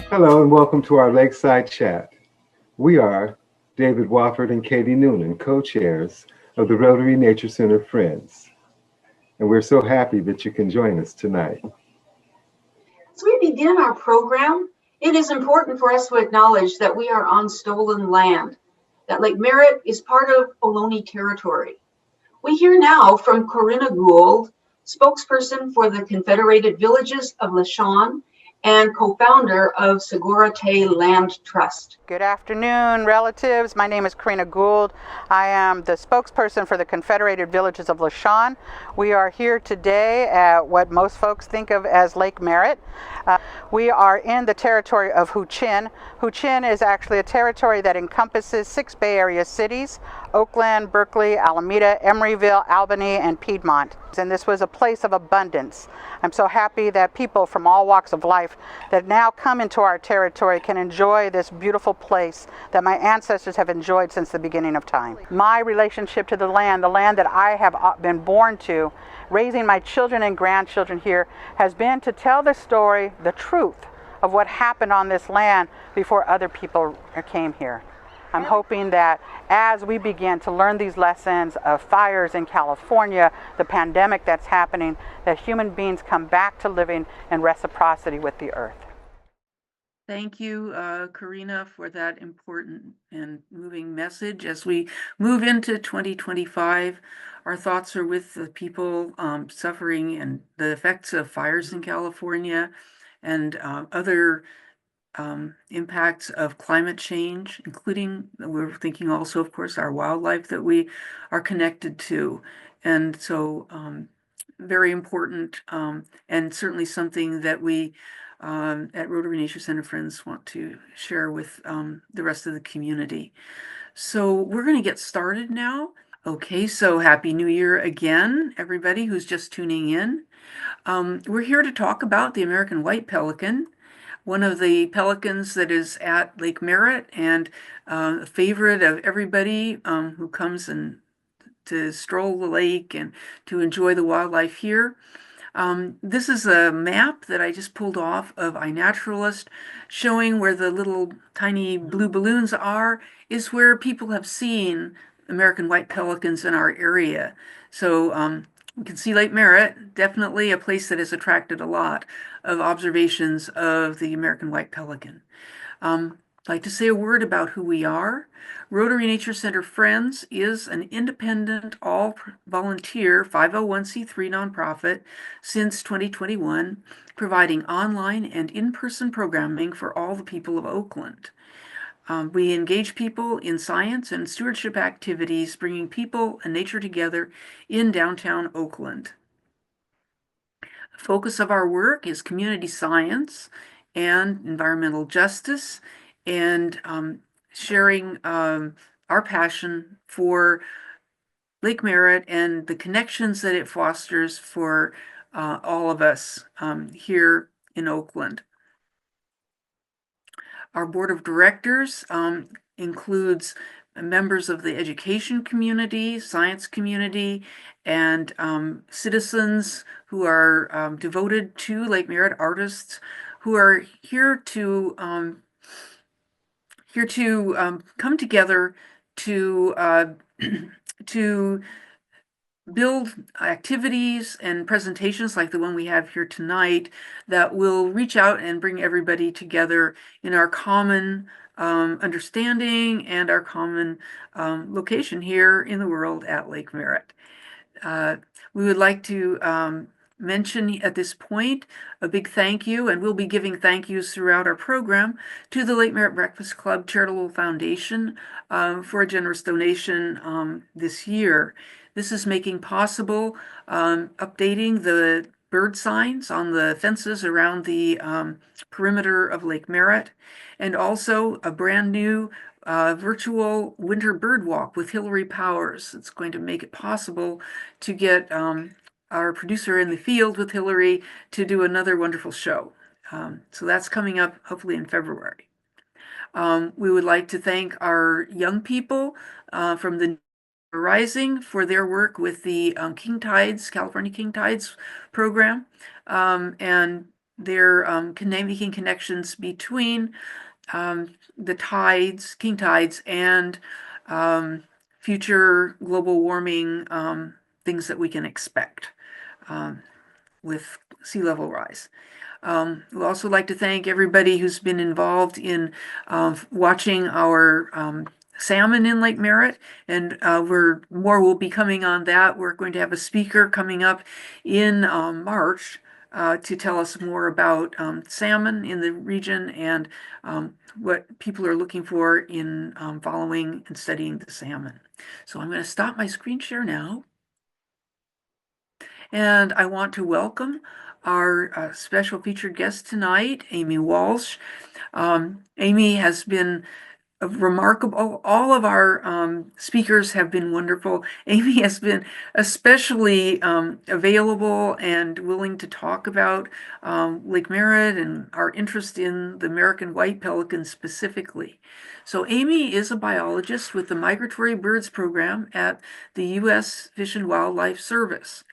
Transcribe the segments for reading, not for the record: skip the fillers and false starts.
Hello and welcome to our Lakeside chat. We are David Wofford and Katie Noonan, co-chairs of the Rotary Nature Center Friends. And we're so happy that you can join us tonight. As we begin our program, it is important for us to acknowledge that we are on stolen land, that Lake Merritt is part of Ohlone territory. We hear now from Corinna Gould, spokesperson for the Confederated Villages of LaShawn and co-founder of Segura Te Land Trust. Good afternoon, relatives. My name is Corinna Gould. I am the spokesperson for the Confederated Villages of LaShawn. We are here today at what most folks think of as Lake Merritt. We are in the territory of Huichin. Huichin is actually a territory that encompasses 6 Bay Area cities: Oakland, Berkeley, Alameda, Emeryville, Albany, and Piedmont. And this was a place of abundance. I'm so happy that people from all walks of life that now come into our territory can enjoy this beautiful place that my ancestors have enjoyed since the beginning of time. My relationship to the land that I have been born to, raising my children and grandchildren here, has been to tell the story, the truth of what happened on this land before other people came here. I'm hoping that as we begin to learn these lessons of fires in California, the pandemic that's happening, that human beings come back to living in reciprocity with the earth. Thank you, Corinna, for that important and moving message. As we move into 2025, our thoughts are with the people suffering and the effects of fires in California and other impacts of climate change, including, we're thinking also, of course, our wildlife that we are connected to. And so very important and certainly something that we at Rotary Nature Center Friends want to share with the rest of the community. So we're going to get started now. Okay, so Happy New Year again, everybody who's just tuning in. We're here to talk about the American white pelican, one of the pelicans that is at Lake Merritt and a favorite of everybody who comes and to stroll the lake and to enjoy the wildlife here. This is a map that I just pulled off of iNaturalist, showing where the little tiny blue balloons is where people have seen American white pelicans in our area. So you can see Lake Merritt, definitely a place that has attracted a lot of observations of the American white pelican. I'd like to say a word about who we are. Rotary Nature Center Friends is an independent, all-volunteer 501c3 nonprofit since 2021, providing online and in-person programming for all the people of Oakland. We engage people in science and stewardship activities, bringing people and nature together in downtown Oakland. The focus of our work is community science and environmental justice, and sharing our passion for Lake Merritt and the connections that it fosters for all of us here in Oakland. Our board of directors includes members of the education community, science community, and citizens who are devoted to Lake Merritt, artists who are here to come together to build activities and presentations like the one we have here tonight that will reach out and bring everybody together in our common understanding and our common location here in the world at Lake Merritt. We would like to mention at this point a big thank you, and we'll be giving thank yous throughout our program, to the Lake Merritt Breakfast Club Charitable Foundation for a generous donation this year. This is making possible updating the bird signs on the fences around the perimeter of Lake Merritt, and also a brand new virtual winter bird walk with Hillary Powers. It's going to make it possible to get our producer in the field with Hillary to do another wonderful show. So that's coming up hopefully in February. We would like to thank our young people from the Rising for their work with the King Tides, California King Tides program, and their making connections between the tides, king tides, and future global warming things that we can expect with sea level rise. We'd also like to thank everybody who's been involved in watching our salmon in Lake Merritt, and more will be coming on that. We're going to have a speaker coming up in March to tell us more about salmon in the region and what people are looking for in following and studying the salmon. So I'm going to stop my screen share now. And I want to welcome our special featured guest tonight, Amy Walsh. Amy has been remarkable. All of our speakers have been wonderful. Amy has been especially available and willing to talk about Lake Merritt and our interest in the American white pelican specifically. So Amy is a biologist with the Migratory Birds program at the U.S. Fish and Wildlife Service.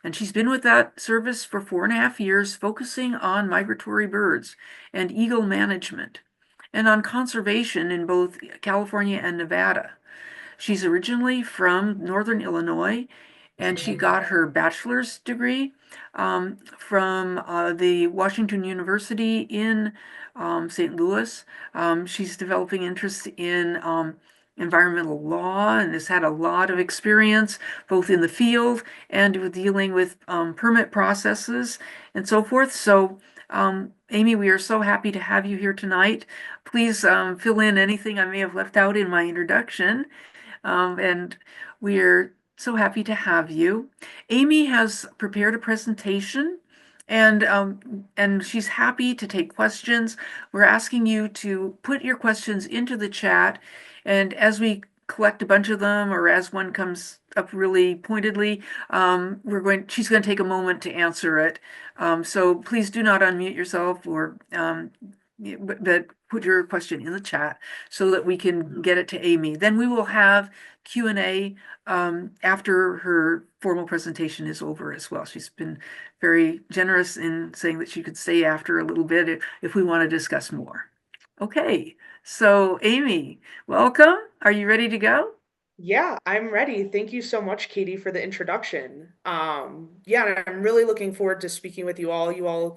And she's been with that service for 4.5 years, focusing on migratory birds and eagle management, and on conservation in both California and Nevada. She's originally from Northern Illinois, and she got her bachelor's degree from the Washington University in St. Louis. She's developing interest in environmental law and has had a lot of experience both in the field and with dealing with permit processes and so forth. So Amy, we are so happy to have you here tonight. Please fill in anything I may have left out in my introduction. And we are so happy to have you. Amy has prepared a presentation, and she's happy to take questions. We're asking you to put your questions into the chat, and as we collect a bunch of them, or as one comes up really pointedly, she's going to take a moment to answer it. So please do not unmute yourself, or but put your question in the chat so that we can get it to Amy. Then we will have Q&A after her formal presentation is over as well. She's been very generous in saying that she could stay after a little bit if we want to discuss more. Okay, so Amy, welcome. Are you ready to go? Yeah, I'm ready. Thank you so much, Katie, for the introduction. Yeah, I'm really looking forward to speaking with you all. You all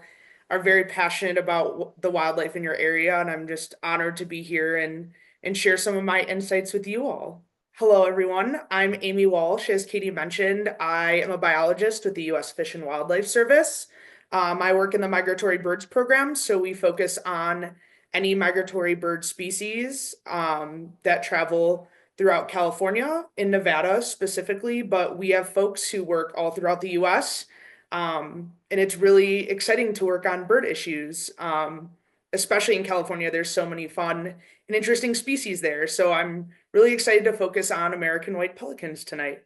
are very passionate about the wildlife in your area, and I'm just honored to be here and share some of my insights with you all. Hello, everyone. I'm Amy Walsh. As Katie mentioned, I am a biologist with the U.S. Fish and Wildlife Service. I work in the Migratory Birds program, so we focus on any migratory bird species that travel throughout California, in Nevada specifically, but we have folks who work all throughout the US. And it's really exciting to work on bird issues, especially in California. There's so many fun and interesting species there. So I'm really excited to focus on American white pelicans tonight.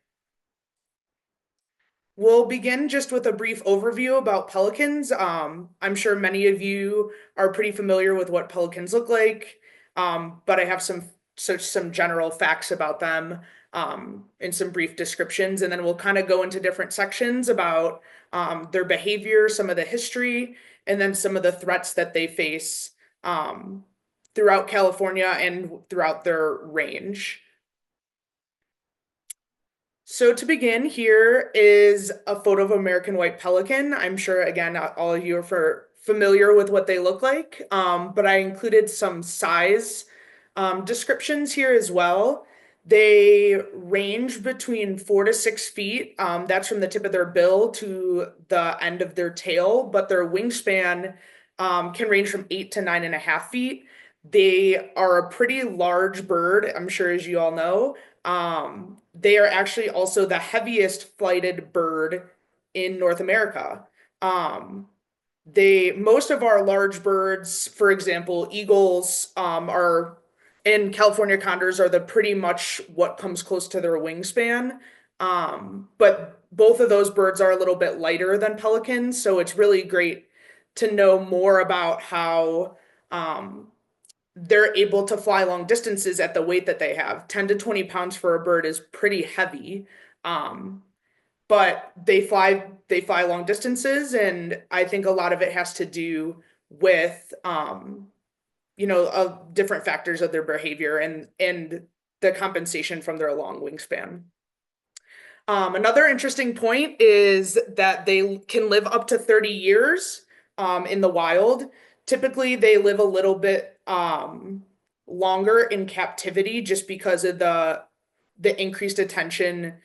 We'll begin just with a brief overview about pelicans. I'm sure many of you are pretty familiar with what pelicans look like, but I have some general facts about them and some brief descriptions, and then we'll kind of go into different sections about their behavior, some of the history, and then some of the threats that they face throughout California and throughout their range. So to begin, here is a photo of American white pelican. I'm sure, again, all of you are familiar with what they look like, but I included some size descriptions here as well. They range between 4 to 6 feet. That's from the tip of their bill to the end of their tail, but their wingspan can range from 8 to 9.5 feet. They are a pretty large bird, I'm sure, as you all know. They are actually also the heaviest flighted bird in North America. Most of our large birds, for example, eagles, are and California condors are the pretty much what comes close to their wingspan. But both of those birds are a little bit lighter than pelicans, so it's really great to know more about how they're able to fly long distances at the weight that they have. 10 to 20 pounds for a bird is pretty heavy. But they fly long distances, and I think a lot of it has to do with different factors of their behavior and the compensation from their long wingspan. Another interesting point is that they can live up to 30 years in the wild. Typically, they live a little bit longer in captivity just because of the increased attention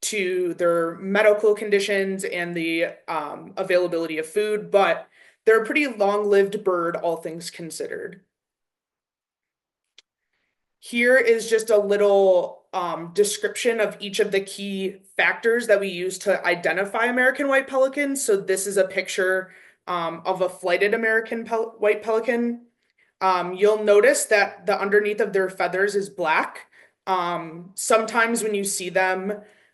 to their medical conditions and the availability of food, but they're a pretty long-lived bird, all things considered. Here is just a little description of each of the key factors that we use to identify American white pelicans. So this is a picture of a flighted American white pelican. You'll notice that the underneath of their feathers is black. Sometimes when you see them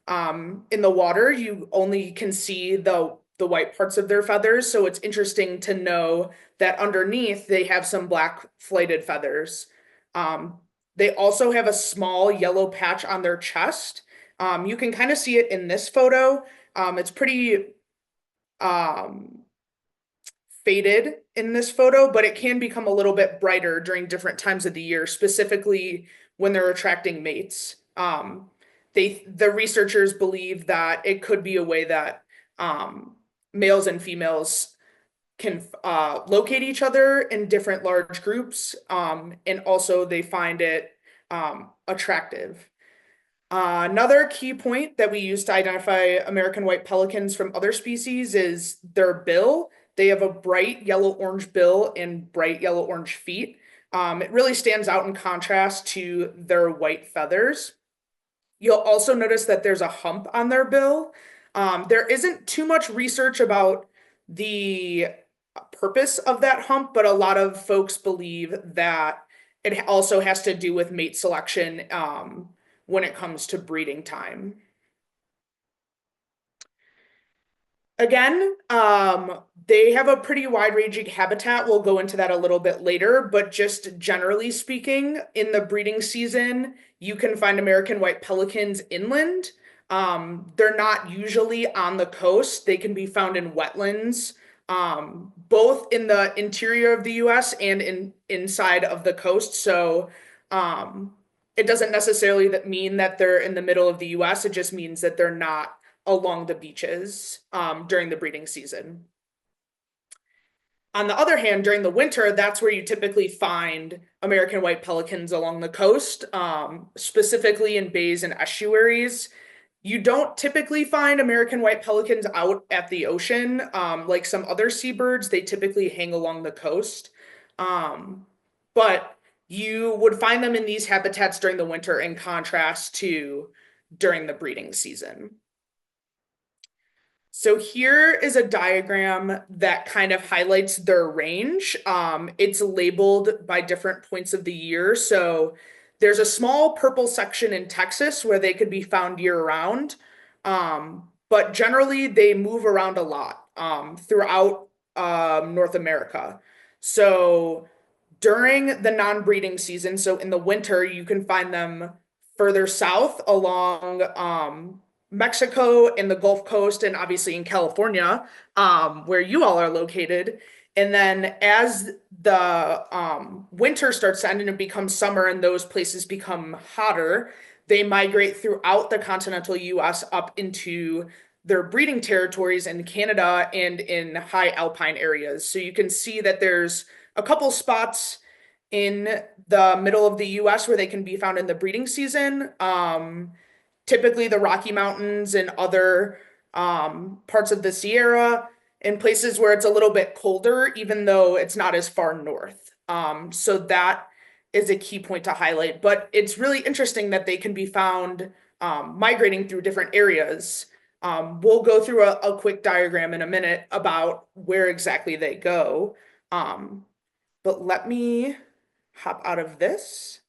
in the water, you only can see the white parts of their feathers. So it's interesting to know that underneath they have some black flighted feathers. They also have a small yellow patch on their chest. You can kind of see it in this photo. It's pretty faded in this photo, but it can become a little bit brighter during different times of the year, specifically when they're attracting mates. The researchers believe that it could be a way that males and females can locate each other in different large groups, and also they find it attractive. Another key point that we use to identify American white pelicans from other species is their bill. They have a bright yellow-orange bill and bright yellow-orange feet. It really stands out in contrast to their white feathers. You'll also notice that there's a hump on their bill. There isn't too much research about the purpose of that hump, but a lot of folks believe that it also has to do with mate selection when it comes to breeding time. Again, they have a pretty wide-ranging habitat. We'll go into that a little bit later, but just generally speaking, in the breeding season, you can find American white pelicans inland. They're not usually on the coast. They can be found in wetlands, both in the interior of the US and inside of the coast. So it doesn't necessarily mean that they're in the middle of the US. It just means that they're not along the beaches during the breeding season. On the other hand, during the winter, that's where you typically find American white pelicans along the coast, specifically in bays and estuaries. You don't typically find American white pelicans out at the ocean like some other seabirds. They typically hang along the coast. But you would find them in these habitats during the winter in contrast to during the breeding season. So here is a diagram that kind of highlights their range. It's labeled by different points of the year. So there's a small purple section in Texas where they could be found year-round. But generally, they move around a lot throughout North America. So during the non-breeding season, so in the winter, you can find them further south along Mexico and the Gulf Coast, and obviously in California, where you all are located. And then as the winter starts to end and it becomes summer and those places become hotter, they migrate throughout the continental US up into their breeding territories in Canada and in high alpine areas. So you can see that there's a couple spots in the middle of the US where they can be found in the breeding season. Typically the Rocky Mountains and other parts of the Sierra, in places where it's a little bit colder, even though it's not as far north. So that is a key point to highlight. But it's really interesting that they can be found migrating through different areas. We'll go through a quick diagram in a minute about where exactly they go. But let me hop out of this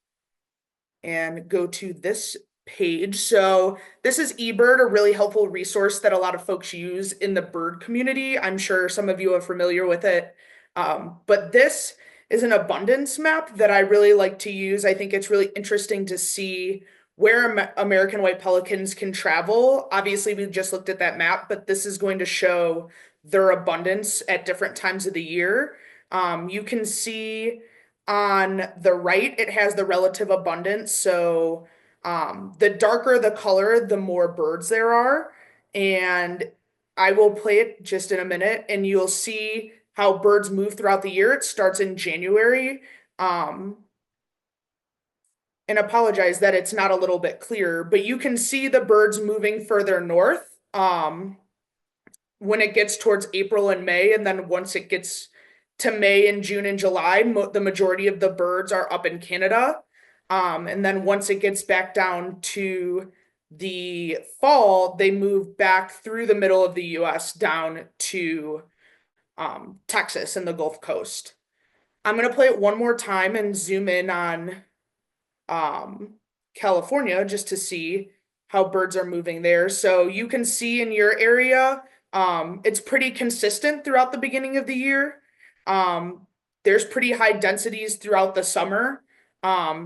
and go to this page. So this is eBird, a really helpful resource that a lot of folks use in the bird community. I'm sure some of you are familiar with it. But this is an abundance map that I really like to use. I think it's really interesting to see where American white pelicans can travel. Obviously, we just looked at that map, but this is going to show their abundance at different times of the year. You can see on the right, it has the relative abundance. So the darker the color, the more birds there are. And I will play it just in a minute, and you'll see how birds move throughout the year. It starts in January. And apologize that it's not a little bit clear, but you can see the birds moving further north when it gets towards April and May. And then once it gets to May and June and July, the majority of the birds are up in Canada. And then once it gets back down to the fall, they move back through the middle of the US down to Texas and the Gulf Coast. I'm going to play it one more time and zoom in on California just to see how birds are moving there. So you can see in your area, it's pretty consistent throughout the beginning of the year. There's pretty high densities throughout the summer,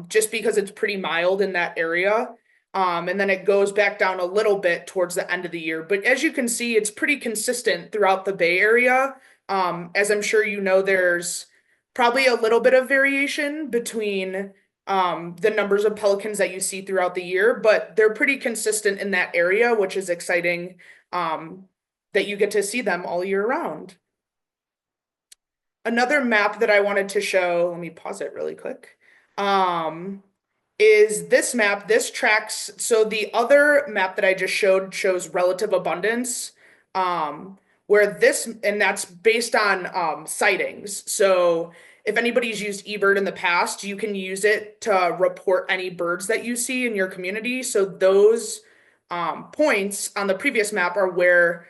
just because it's pretty mild in that area. And then it goes back down a little bit towards the end of the year. But as you can see, it's pretty consistent throughout the Bay Area. As I'm sure you know, there's probably a little bit of variation between the numbers of pelicans that you see throughout the year, but they're pretty consistent in that area, which is exciting, that you get to see them all year round. Another map that I wanted to show, let me pause it really quick, is this map. This tracks, so the other map that I just showed shows relative abundance, where this, and that's based on sightings. So if anybody's used eBird in the past, you can use it to report any birds that you see in your community. So those points on the previous map are where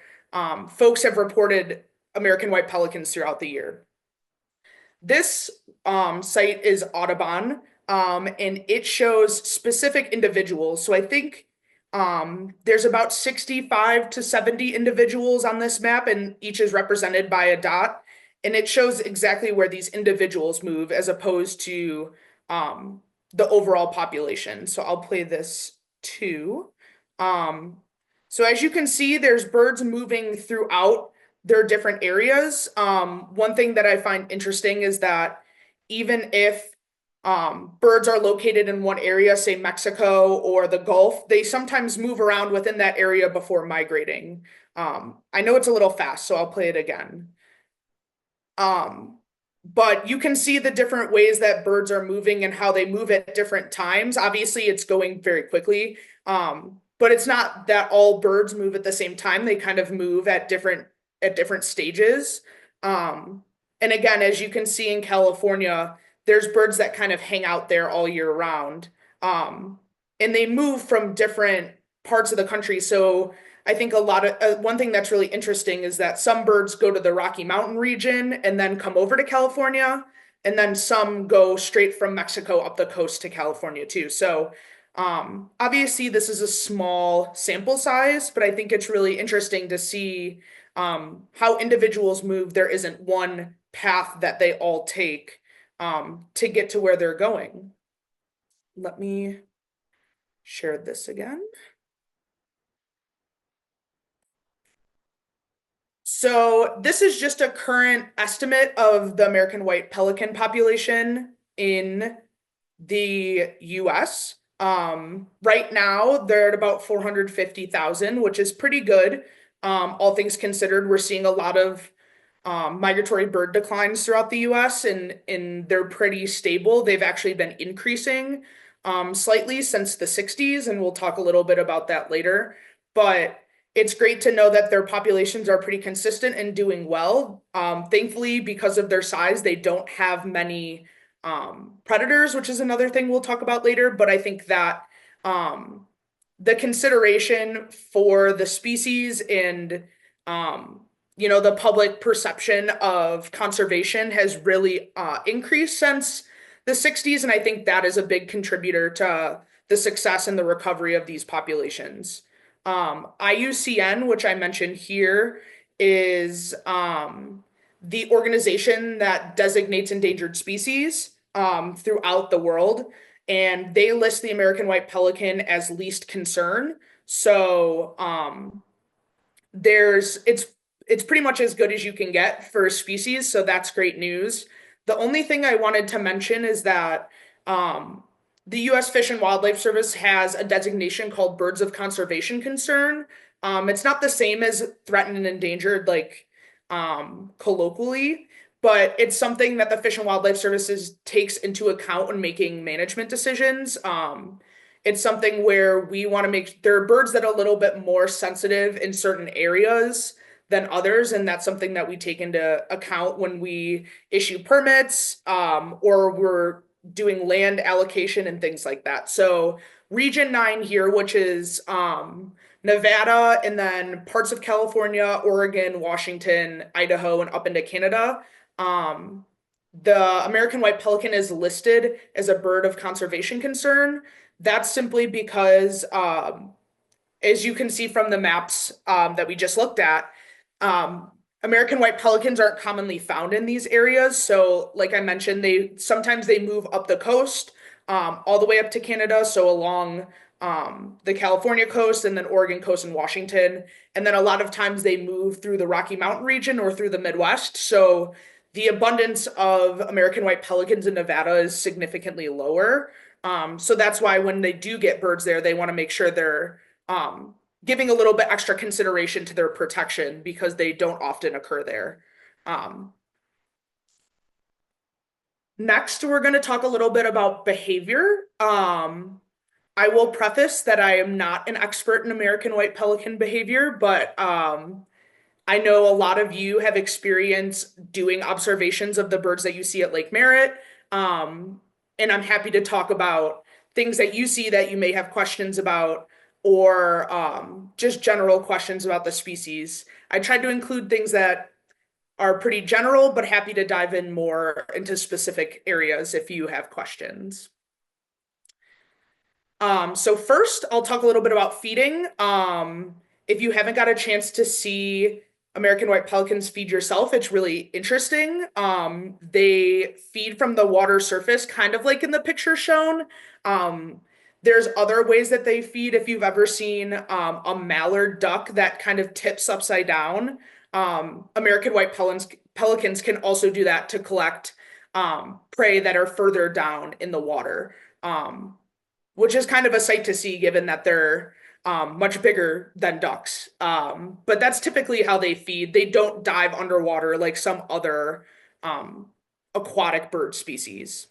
folks have reported American white pelicans throughout the year. This site is Audubon, and it shows specific individuals. So I think there's about 65 to 70 individuals on this map, and each is represented by a dot. And it shows exactly where these individuals move as opposed to the overall population. So I'll play this too. So as you can see, there's birds moving throughout their different areas. One thing that I find interesting is that even if birds are located in one area, say Mexico or the Gulf, they sometimes move around within that area before migrating. I know it's a little fast, so I'll play it again. But you can see the different ways that birds are moving and how they move at different times. Obviously, it's going very quickly, but it's not that all birds move at the same time. They kind of move at different stages. And again, as you can see in California, there's birds that kind of hang out there all year round. And they move from different parts of the country. So I think one thing that's really interesting is that some birds go to the Rocky Mountain region and then come over to California, and then some go straight from Mexico up the coast to California too. So obviously this is a small sample size, but I think it's really interesting to see how individuals move. There isn't one path that they all take to get to where they're going. Let me share this again. So this is just a current estimate of the American white pelican population in the US. Right now, they're at about 450,000, which is pretty good. All things considered, we're seeing a lot of migratory bird declines throughout the US, and they're pretty stable. They've actually been increasing slightly since the 60s, and we'll talk a little bit about that later. But it's great to know that their populations are pretty consistent and doing well. Thankfully, because of their size, they don't have many predators, which is another thing we'll talk about later. But I think that the consideration for the species and the public perception of conservation has really increased since the 60s, and I think that is a big contributor to the success and the recovery of these populations. IUCN, which I mentioned here, is the organization that designates endangered species throughout the world, and they list the American white pelican as least concern. So it's pretty much as good as you can get for a species, so that's great news. The only thing I wanted to mention is that the U.S. Fish and Wildlife Service has a designation called Birds of Conservation Concern. It's not the same as threatened and endangered, like colloquially, but it's something that the Fish and Wildlife Services takes into account when making management decisions. It's something where we want to make, there are birds that are a little bit more sensitive in certain areas than others, and that's something that we take into account when we issue permits or we're doing land allocation and things like that. So Region 9 here, which is Nevada, and then parts of California, Oregon, Washington, Idaho, and up into Canada. The American white pelican is listed as a bird of conservation concern. That's simply because, as you can see from the maps that we just looked at, American white pelicans aren't commonly found in these areas. So like I mentioned, sometimes they move up the coast, all the way up to Canada. So along the California coast and then Oregon coast and Washington. And then a lot of times they move through the Rocky Mountain region or through the Midwest. So the abundance of American white pelicans in Nevada is significantly lower. So that's why when they do get birds there, they want to make sure they're giving a little bit extra consideration to their protection because they don't often occur there. Next, we're going to talk a little bit about behavior. I will preface that I am not an expert in American white pelican behavior, but I know a lot of you have experience doing observations of the birds that you see at Lake Merritt. And I'm happy to talk about things that you see that you may have questions about, or just general questions about the species. I tried to include things that are pretty general, but happy to dive in more into specific areas if you have questions. So first, I'll talk a little bit about feeding. If you haven't got a chance to see American white pelicans feed yourself, it's really interesting. They feed from the water surface, kind of like in the picture shown. There's other ways that they feed. If you've ever seen a mallard duck that kind of tips upside down, American white pelicans can also do that to collect prey that are further down in the water, which is kind of a sight to see given that they're much bigger than ducks. But that's typically how they feed. They don't dive underwater like some other aquatic bird species.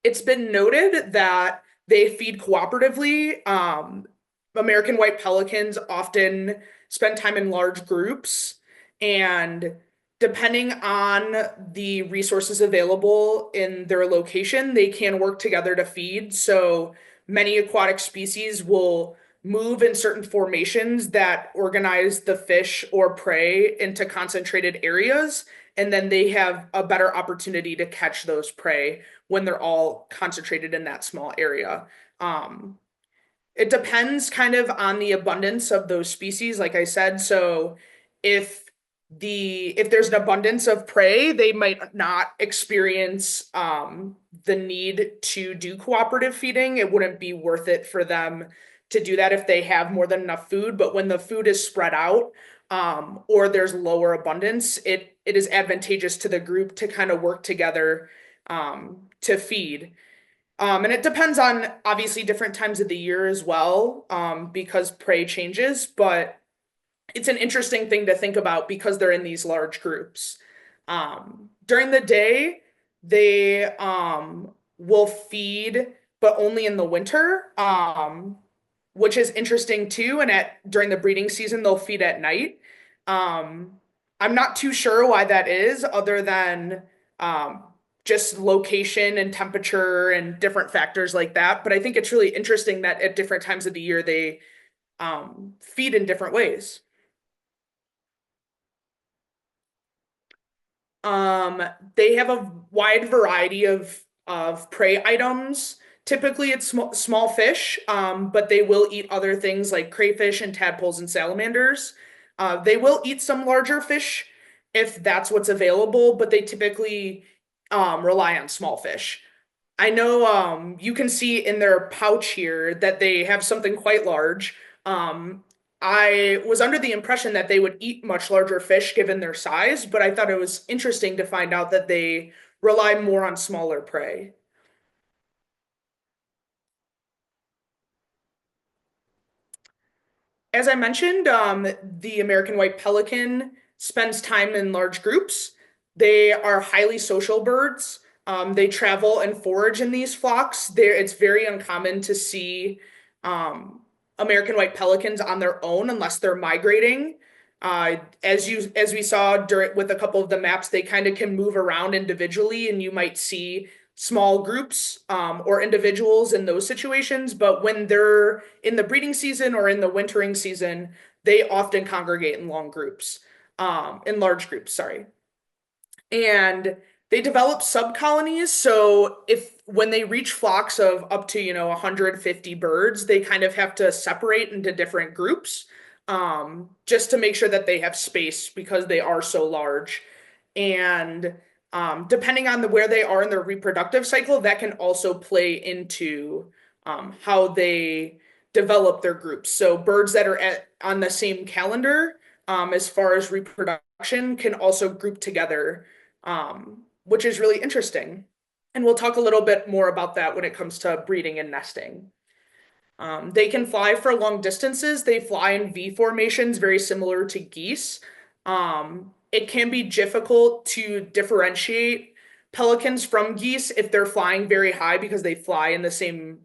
It's been noted that they feed cooperatively. American white pelicans often spend time in large groups, and depending on the resources available in their location, they can work together to feed. So many aquatic species will move in certain formations that organize the fish or prey into concentrated areas, and then they have a better opportunity to catch those prey when they're all concentrated in that small area. It depends kind of on the abundance of those species, like I said. So if there's an abundance of prey, they might not experience the need to do cooperative feeding. It wouldn't be worth it for them to do that if they have more than enough food. But when the food is spread out or there's lower abundance, it is advantageous to the group to kind of work together to feed. And it depends on obviously different times of the year as well, because prey changes. But it's an interesting thing to think about because they're in these large groups. During the day, they will feed, but only in the winter, which is interesting too. And during the breeding season, they'll feed at night. Um, I'm not too sure why that is, other than um, just location and temperature and different factors like that. But I think it's really interesting that at different times of the year they feed in different ways. Um, they have a wide variety of prey items. Typically, it's small fish, but they will eat other things like crayfish and tadpoles and salamanders. They will eat some larger fish if that's what's available, but they typically rely on small fish. I know you can see in their pouch here that they have something quite large. Um, I was under the impression that they would eat much larger fish given their size, but I thought it was interesting to find out that they rely more on smaller prey. As I mentioned, the American white pelican spends time in large groups. They are highly social birds. They travel and forage in these flocks. It's very uncommon to see American white pelicans on their own unless they're migrating. As we saw with a couple of the maps, they kind of can move around individually, and you might see small groups or individuals in those situations. But when they're in the breeding season or in the wintering season, they often congregate in in large groups, sorry. And they develop subcolonies. So if when they reach flocks of up to, 150 birds, they kind of have to separate into different groups just to make sure that they have space because they are so large. And depending on where they are in their reproductive cycle, that can also play into how they develop their groups. So birds that are on the same calendar, as far as reproduction, can also group together, which is really interesting. And we'll talk a little bit more about that when it comes to breeding and nesting. They can fly for long distances. They fly in V formations, very similar to geese. It can be difficult to differentiate pelicans from geese if they're flying very high because they fly in the same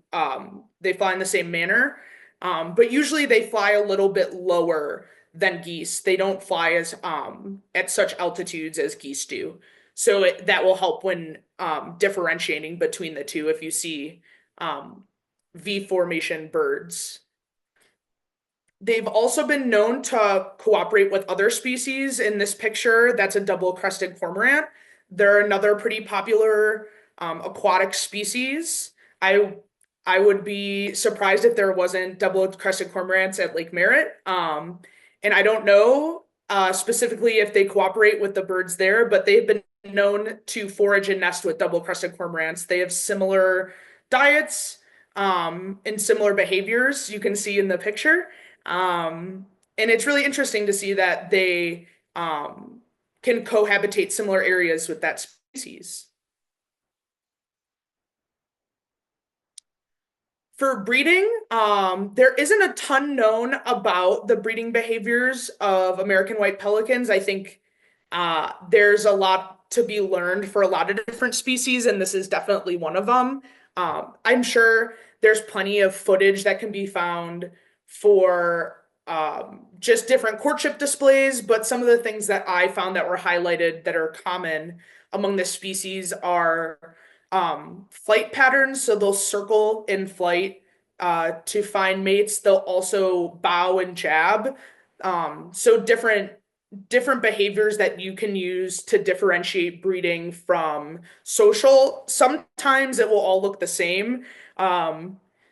manner. But usually they fly a little bit lower than geese. They don't fly as at such altitudes as geese do. So that will help when differentiating between the two if you see V formation birds. They've also been known to cooperate with other species. In this picture, that's a double-crested cormorant. They're another pretty popular aquatic species. I would be surprised if there wasn't double-crested cormorants at Lake Merritt. And I don't know specifically if they cooperate with the birds there, but they've been known to forage and nest with double-crested cormorants. They have similar diets and similar behaviors you can see in the picture. And it's really interesting to see that they can cohabitate similar areas with that species. For breeding, there isn't a ton known about the breeding behaviors of American white pelicans. I think there's a lot to be learned for a lot of different species, and this is definitely one of them. I'm sure there's plenty of footage that can be found for just different courtship displays, but some of the things that I found that were highlighted that are common among the species are flight patterns. So they'll circle in flight to find mates. They'll also bow and jab. So different behaviors that you can use to differentiate breeding from social. Sometimes it will all look the same.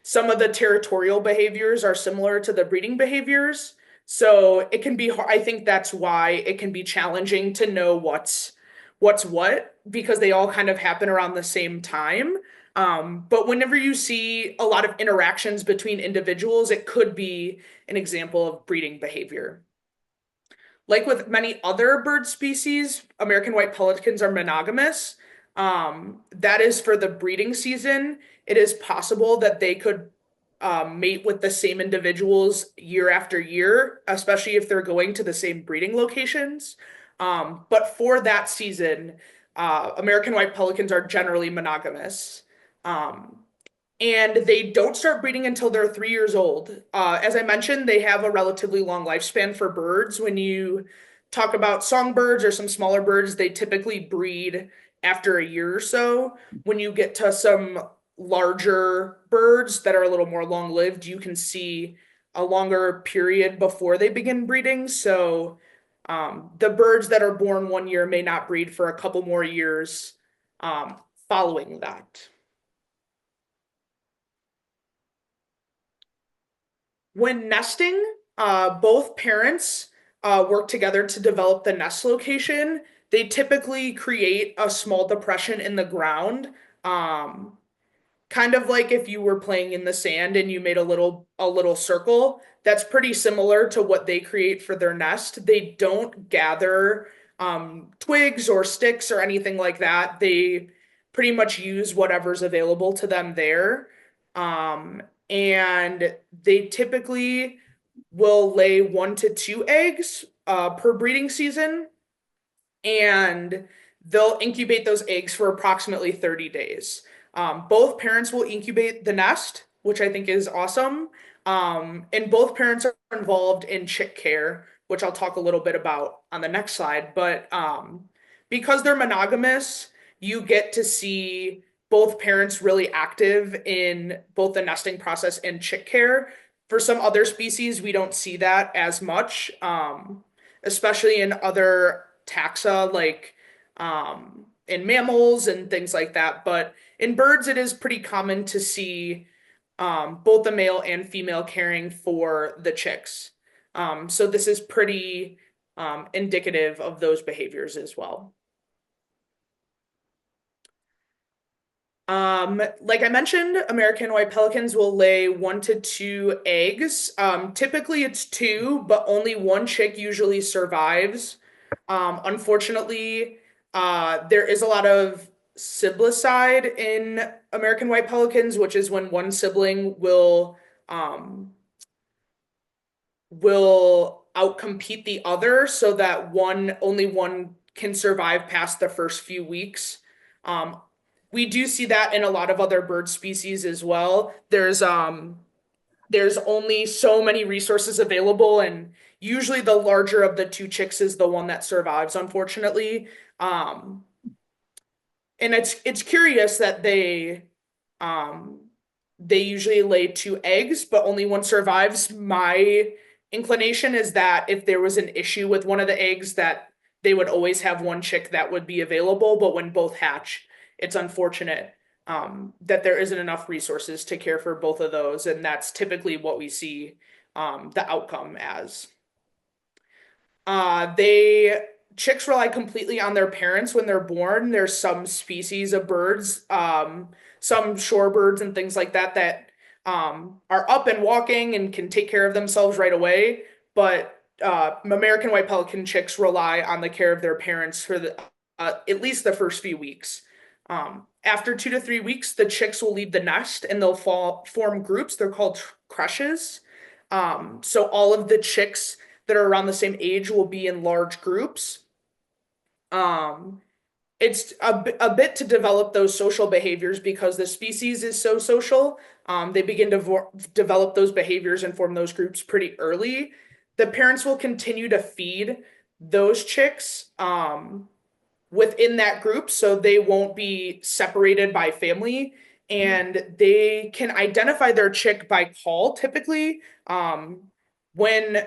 Some of the territorial behaviors are similar to the breeding behaviors. So it can be, I think that's why it can be challenging to know what's what, because they all kind of happen around the same time. But whenever you see a lot of interactions between individuals, it could be an example of breeding behavior. Like with many other bird species, American white pelicans are monogamous. That is for the breeding season. It is possible that they could mate with the same individuals year after year, especially if they're going to the same breeding locations. But for that season, American white pelicans are generally monogamous. Um, and they don't start breeding until they're 3 years old. As I mentioned, they have a relatively long lifespan for birds. When you talk about songbirds or some smaller birds, they typically breed after a year or so. When you get to some larger birds that are a little more long-lived, you can see a longer period before they begin breeding. So the birds that are born 1 year may not breed for a couple more years following that. When nesting, both parents work together to develop the nest location. They typically create a small depression in the ground, um, kind of like if you were playing in the sand and you made a little circle. That's pretty similar to what they create for their nest. They don't gather twigs or sticks or anything like that. They pretty much use whatever's available to them there. And they typically will lay 1 to 2 eggs per breeding season, and they'll incubate those eggs for approximately 30 days. Both parents will incubate the nest, which I think is awesome. And both parents are involved in chick care, which I'll talk a little bit about on the next slide. But because they're monogamous, you get to see both parents really active in both the nesting process and chick care. For some other species, we don't see that as much, especially in other taxa like in mammals and things like that. But in birds, it is pretty common to see both the male and female caring for the chicks. So this is pretty indicative of those behaviors as well. Like I mentioned, American white pelicans will lay 1 to 2 eggs. Typically it's two, but only one chick usually survives. Unfortunately, there is a lot of siblicide in American white pelicans, which is when one sibling will outcompete the other so that only one can survive past the first few weeks. We do see that in a lot of other bird species as well. There's only so many resources available, and usually the larger of the two chicks is the one that survives, unfortunately. And it's curious that they usually lay 2 eggs, but only one survives. My inclination is that if there was an issue with one of the eggs, that they would always have one chick that would be available, but when both hatch, it's unfortunate that there isn't enough resources to care for both of those, and that's typically what we see the outcome as. Chicks rely completely on their parents when they're born. There's some species of birds, some shorebirds and things like that that are up and walking and can take care of themselves right away, but American white pelican chicks rely on the care of their parents for at least the first few weeks. After 2 to 3 weeks, the chicks will leave the nest and they'll form groups. They're called creches. So all of the chicks that are around the same age will be in large groups. It's a bit to develop those social behaviors because the species is so social. They begin to develop those behaviors and form those groups pretty early. The parents will continue to feed those chicks within that group, so they won't be separated by family, and they can identify their chick by call typically. When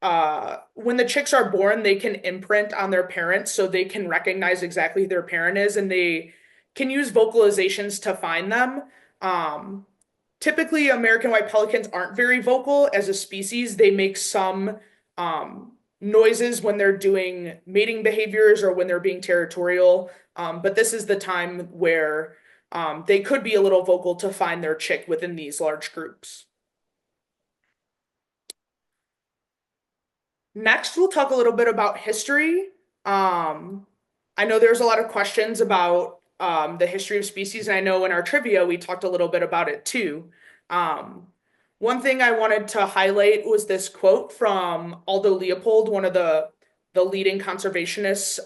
the chicks are born, they can imprint on their parents, so they can recognize exactly who their parent is, and they can use vocalizations to find them. Typically, American white pelicans aren't very vocal as a species. They make some noises when they're doing mating behaviors or when they're being territorial. But this is the time where they could be a little vocal to find their chick within these large groups. Next, we'll talk a little bit about history. I know there's a lot of questions about the history of species, and I know in our trivia we talked a little bit about it too. One thing I wanted to highlight was this quote from Aldo Leopold, one of the leading conservationists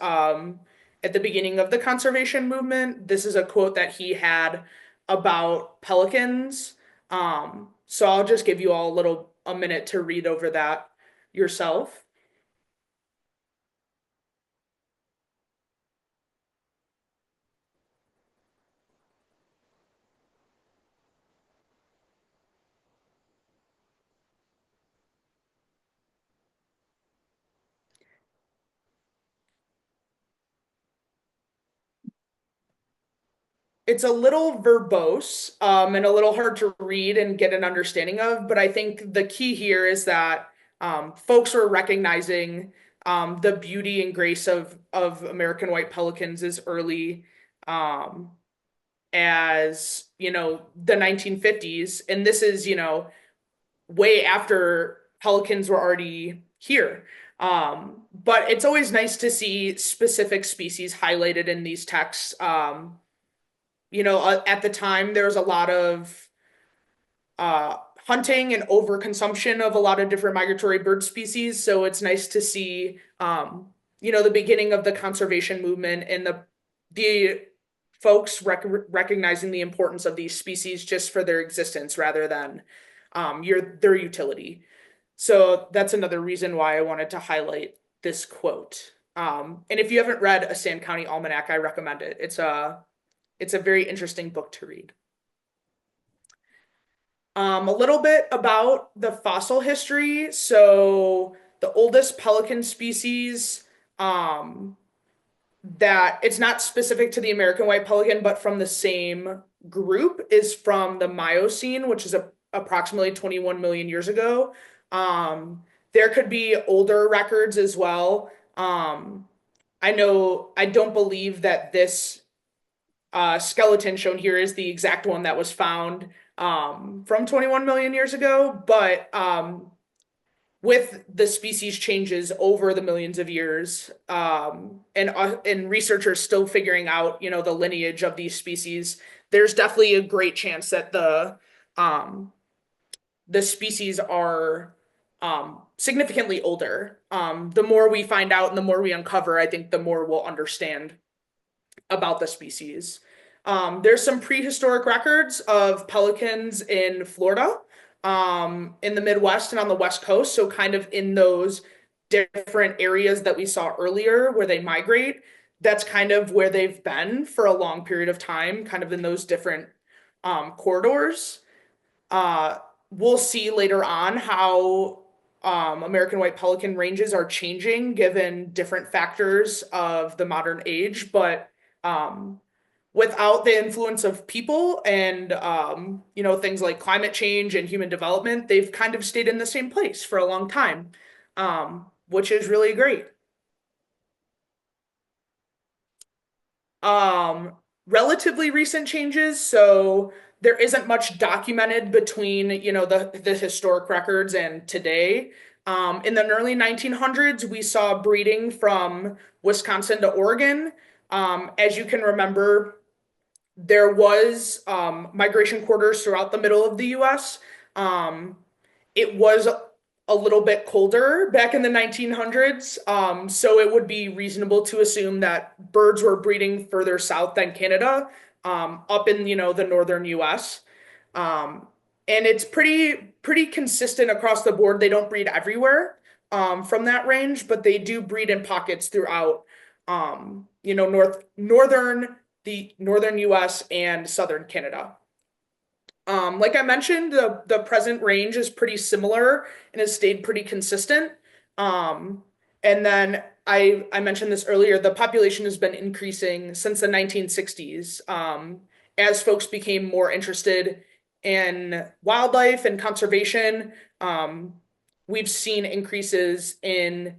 at the beginning of the conservation movement. This is a quote that he had about pelicans. So I'll just give you all a minute to read over that yourself. It's a little verbose and a little hard to read and get an understanding of, but I think the key here is that folks were recognizing the beauty and grace of American white pelicans as early um, as, the 1950s. And this is, way after pelicans were already here. But it's always nice to see specific species highlighted in these texts. At the time, there was a lot of hunting and overconsumption of a lot of different migratory bird species. So it's nice to see, the beginning of the conservation movement and the folks recognizing the importance of these species just for their existence rather than their utility. So that's another reason why I wanted to highlight this quote. And if you haven't read A Sand County Almanac, I recommend it. It's a very interesting book to read. A little bit about the fossil history. So the oldest pelican species that it's not specific to the American white pelican, but from the same group is from the Miocene, which is approximately 21 million years ago. There could be older records as well. I don't believe that this skeleton shown here is the exact one that was found from 21 million years ago, but with the species changes over the millions of years, and researchers still figuring out, the lineage of these species, there's definitely a great chance that the species are significantly older. The more we find out and the more we uncover, I think the more we'll understand about the species. There's some prehistoric records of pelicans in Florida, in the Midwest and on the West Coast. So kind of in those different areas that we saw earlier where they migrate, that's kind of where they've been for a long period of time, kind of in those different corridors. We'll see later on how American white pelican ranges are changing given different factors of the modern age, but without the influence of people and things like climate change and human development, they've kind of stayed in the same place for a long time, which is really great. Relatively recent changes, so there isn't much documented between the historic records and today. In the early 1900s, we saw breeding from Wisconsin to Oregon. As you can remember, there was migration corridors throughout the middle of the US. It was a little bit colder back in the 1900s, so it would be reasonable to assume that birds were breeding further south than Canada, up in the northern US. And it's pretty consistent across the board. They don't breed everywhere from that range, but they do breed in pockets throughout the northern US and southern Canada. Like I mentioned, the present range is pretty similar and has stayed pretty consistent. And then I mentioned this earlier, the population has been increasing since the 1960s. As folks became more interested in wildlife and conservation, we've seen increases in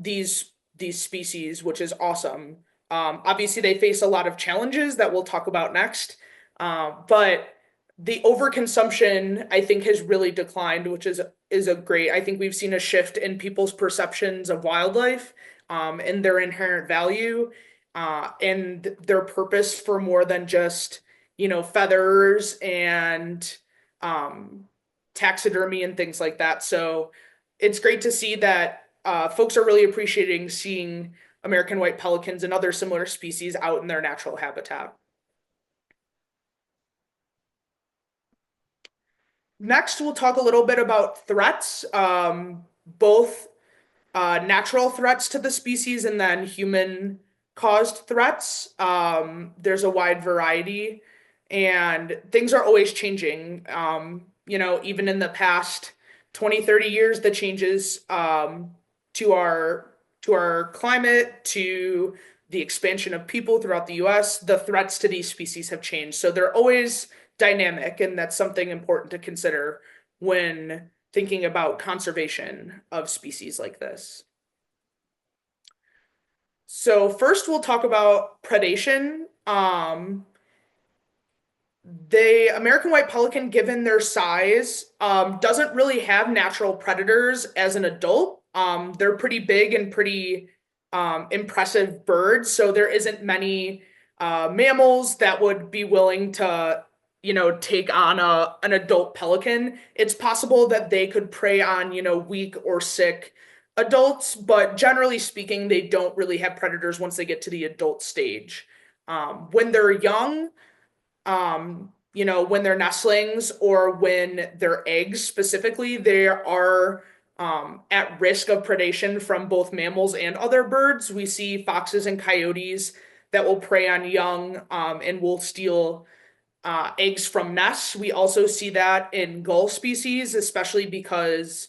these species, which is awesome. Obviously, they face a lot of challenges that we'll talk about next, but the overconsumption, I think, has really declined, which is a great. I think we've seen a shift in people's perceptions of wildlife, and their inherent value, and their purpose for more than just feathers and taxidermy and things like that. So it's great to see that folks are really appreciating seeing American white pelicans and other similar species out in their natural habitat. Next, we'll talk a little bit about threats, both natural threats to the species and then human caused threats. There's a wide variety and things are always changing. Even in the past 20, 30 years, the changes to our climate, to the expansion of people throughout the US, the threats to these species have changed. So they're always dynamic, and that's something important to consider when thinking about conservation of species like this. So first we'll talk about predation. The American white pelican, given their size, doesn't really have natural predators as an adult. They're pretty big and pretty impressive birds, so there isn't many mammals that would be willing to, take on an adult pelican. It's possible that they could prey on, weak or sick adults, but generally speaking, they don't really have predators once they get to the adult stage. When they're young, when they're nestlings or when they're eggs specifically, they are at risk of predation from both mammals and other birds. We see foxes and coyotes that will prey on young and will steal eggs from nests. We also see that in gull species, especially because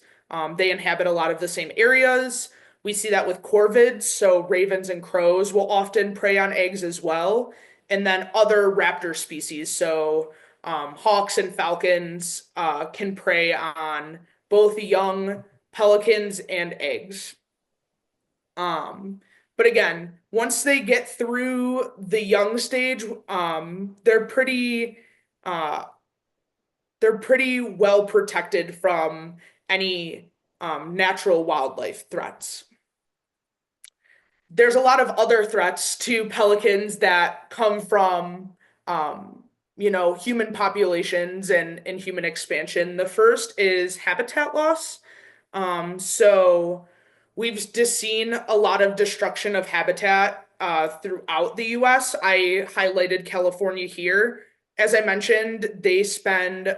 they inhabit a lot of the same areas. We see that with corvids, so ravens and crows will often prey on eggs as well. And then other raptor species, so hawks and falcons can prey on both young pelicans and eggs. But again, once they get through the young stage, they're pretty well protected from any natural wildlife threats. There's a lot of other threats to pelicans that come from human populations and human expansion. The first is habitat loss. So we've just seen a lot of destruction of habitat throughout the US. I highlighted California here. As I mentioned, they spend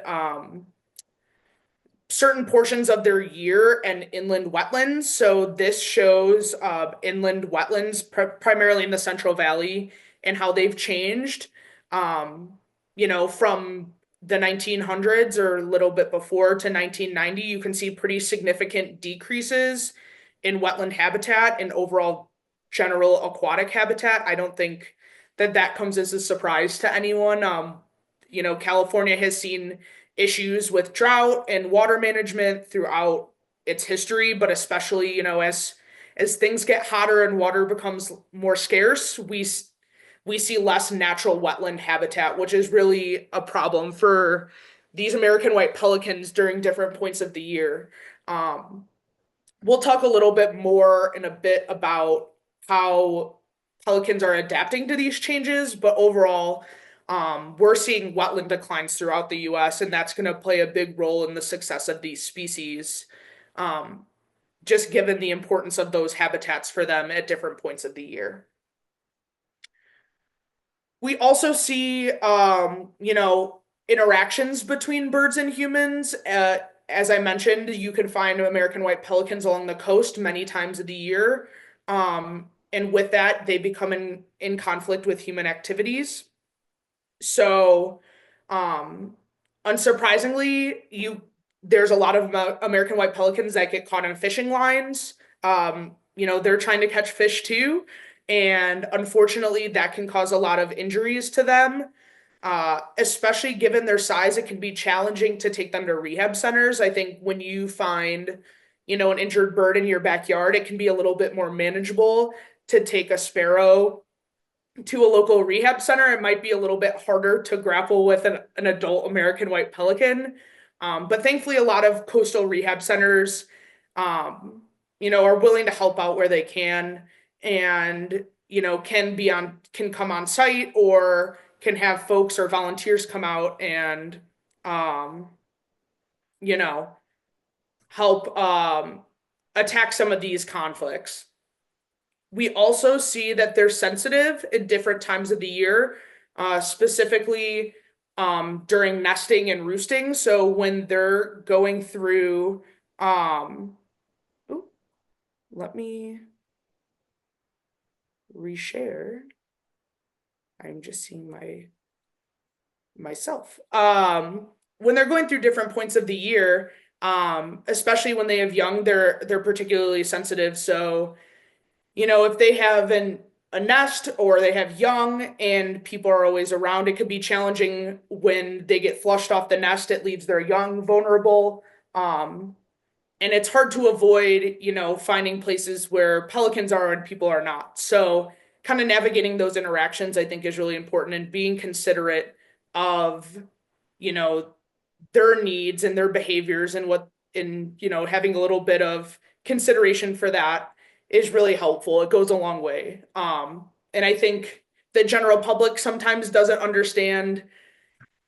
certain portions of their year in inland wetlands. So this shows inland wetlands, primarily in the Central Valley, and how they've changed, from the 1900s or a little bit before to 1990. You can see pretty significant decreases in wetland habitat and overall general aquatic habitat. I don't think that comes as a surprise to anyone. California has seen issues with drought and water management throughout its history, but especially, as things get hotter and water becomes more scarce, we see less natural wetland habitat, which is really a problem for these American white pelicans during different points of the year. We'll talk a little bit more in a bit about how pelicans are adapting to these changes, but overall, we're seeing wetland declines throughout the US, and that's going to play a big role in the success of these species, just given the importance of those habitats for them at different points of the year. We also see, interactions between birds and humans. As I mentioned, you can find American white pelicans along the coast many times of the year. And with that, they become in conflict with human activities. So, unsurprisingly, there's a lot of American white pelicans that get caught in fishing lines. They're trying to catch fish too, and unfortunately, that can cause a lot of injuries to them. Especially given their size, it can be challenging to take them to rehab centers. I think when you find, an injured bird in your backyard, it can be a little bit more manageable to take a sparrow to a local rehab center. It might be a little bit harder to grapple with an adult American white pelican. But thankfully, a lot of coastal rehab centers, are willing to help out where they can, and, can come on site or can have folks or volunteers come out and help attack some of these conflicts. We also see that they're sensitive at different times of the year, specifically during nesting and roosting. So when they're going through, let me reshare. I'm just seeing myself. When they're going through different points of the year, especially when they have young, they're particularly sensitive. So, if they have a nest or they have young and people are always around, it could be challenging when they get flushed off the nest. It leaves their young vulnerable. And it's hard to avoid, finding places where pelicans are and people are not. So kind of navigating those interactions, I think, is really important, and being considerate of, their needs and their behaviors and having a little bit of consideration for that is really helpful. It goes a long way. And I think the general public sometimes doesn't understand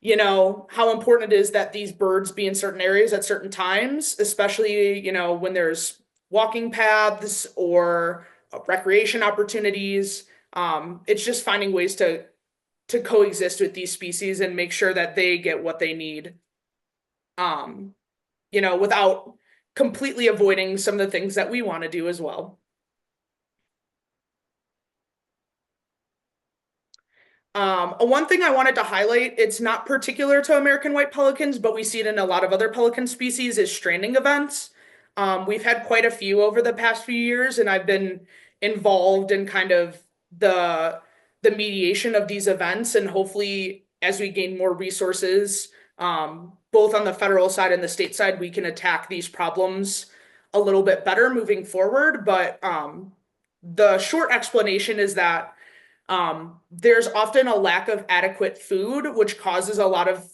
how important it is that these birds be in certain areas at certain times, especially, when there's walking paths or recreation opportunities. It's just finding ways to coexist with these species and make sure that they get what they need, without completely avoiding some of the things that we want to do as well. One thing I wanted to highlight, it's not particular to American white pelicans, but we see it in a lot of other pelican species, is stranding events. We've had quite a few over the past few years, and I've been involved in kind of the mediation of these events. And hopefully, as we gain more resources, both on the federal side and the state side, we can attack these problems a little bit better moving forward. But the short explanation is that there's often a lack of adequate food, which causes a lot of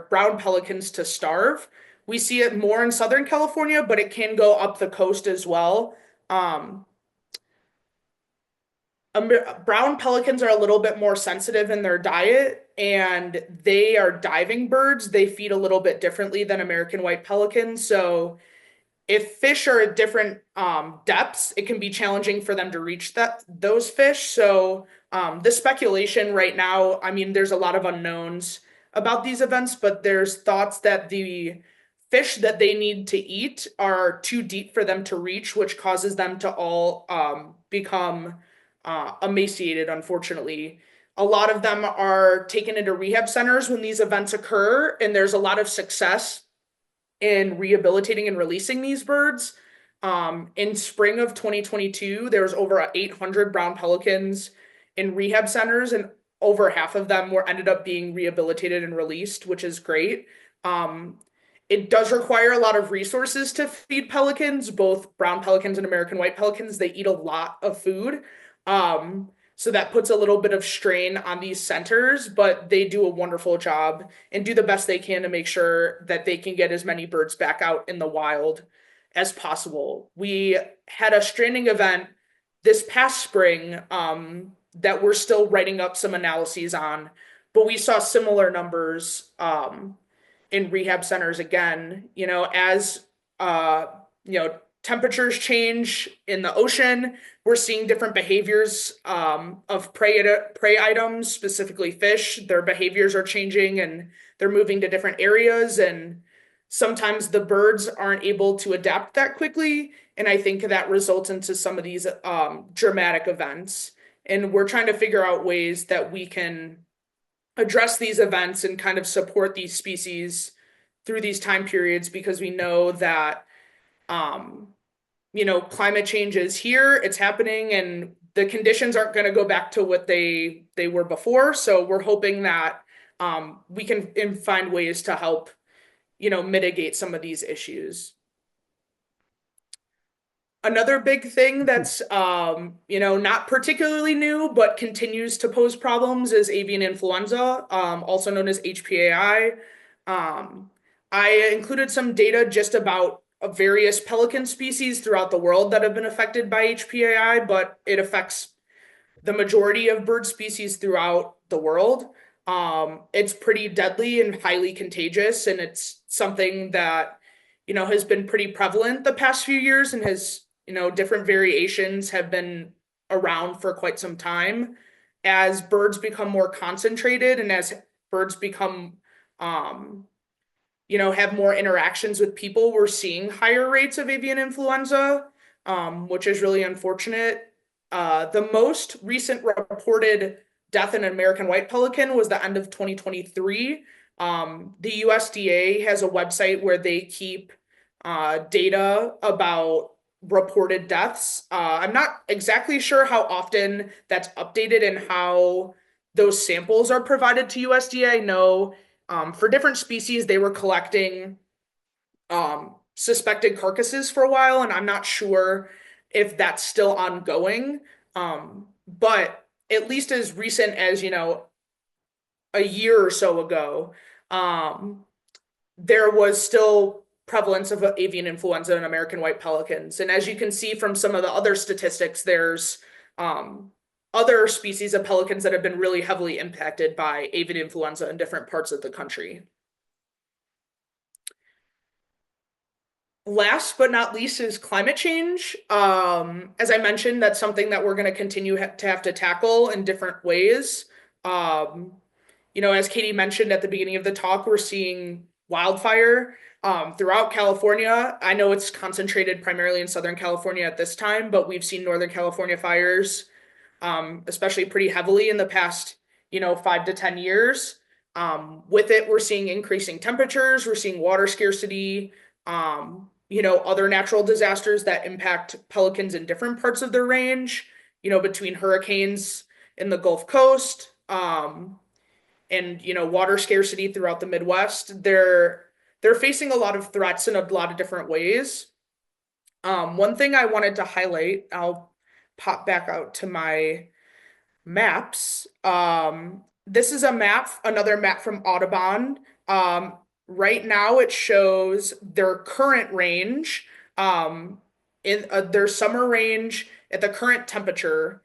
brown pelicans to starve. We see it more in Southern California, but it can go up the coast as well. Brown pelicans are a little bit more sensitive in their diet, and they are diving birds. They feed a little bit differently than American white pelicans. So if fish are at different depths, it can be challenging for them to reach those fish. So the speculation right now, I mean, there's a lot of unknowns about these events, but there's thoughts that the fish that they need to eat are too deep for them to reach, which causes them to all become emaciated, unfortunately. A lot of them are taken into rehab centers when these events occur, and there's a lot of success in rehabilitating and releasing these birds. In spring of 2022, there was over 800 brown pelicans in rehab centers, and over half of them ended up being rehabilitated and released, which is great. It does require a lot of resources to feed pelicans, both brown pelicans and American white pelicans. They eat a lot of food. So that puts a little bit of strain on these centers, but they do a wonderful job and do the best they can to make sure that they can get as many birds back out in the wild as possible. We had a stranding event this past spring that we're still writing up some analyses on, but we saw similar numbers in rehab centers again, as temperatures change in the ocean. We're seeing different behaviors of prey items, specifically fish. Their behaviors are changing and they're moving to different areas. And sometimes the birds aren't able to adapt that quickly. And I think that results into some of these dramatic events. And we're trying to figure out ways that we can address these events and kind of support these species through these time periods, because we know that climate change is here, it's happening, and the conditions aren't going to go back to what they were before. So we're hoping that we can find ways to help, mitigate some of these issues. Another big thing that's, not particularly new, but continues to pose problems is avian influenza, also known as HPAI. I included some data just about various pelican species throughout the world that have been affected by HPAI, but it affects the majority of bird species throughout the world. It's pretty deadly and highly contagious, and it's something that, has been pretty prevalent the past few years and has, different variations have been around for quite some time. As birds become more concentrated and as birds become, have more interactions with people, we're seeing higher rates of avian influenza, which is really unfortunate. The most recent reported death in an American white pelican was the end of 2023. The USDA has a website where they keep data about reported deaths. I'm not exactly sure how often that's updated and how those samples are provided to USDA. I know for different species, they were collecting suspected carcasses for a while, and I'm not sure if that's still ongoing. But at least as recent as, a year or so ago, there was still prevalence of avian influenza in American white pelicans. And as you can see from some of the other statistics, there's other species of pelicans that have been really heavily impacted by avian influenza in different parts of the country. Last but not least is climate change. As I mentioned, that's something that we're going to continue to have to tackle in different ways. As Katie mentioned at the beginning of the talk, we're seeing wildfire throughout California. I know it's concentrated primarily in Southern California at this time, but we've seen Northern California fires, especially pretty heavily in the past, 5 to 10 years. With it, we're seeing increasing temperatures, we're seeing water scarcity, other natural disasters that impact pelicans in different parts of their range, between hurricanes in the Gulf Coast, and water scarcity throughout the Midwest. They're facing a lot of threats in a lot of different ways. One thing I wanted to highlight, I'll pop back out to my maps. This is another map from Audubon. Right now it shows their current range, in their summer range at the current temperature.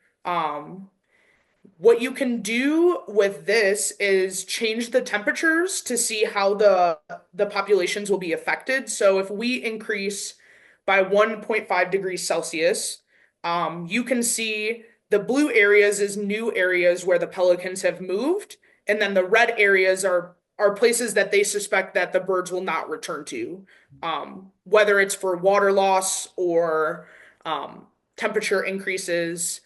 What you can do with this is change the temperatures to see how the populations will be affected. So if we increase by 1.5 degrees Celsius, you can see the blue areas is new areas where the pelicans have moved, and then the red areas are places that they suspect that the birds will not return to, whether it's for water loss or temperature increases.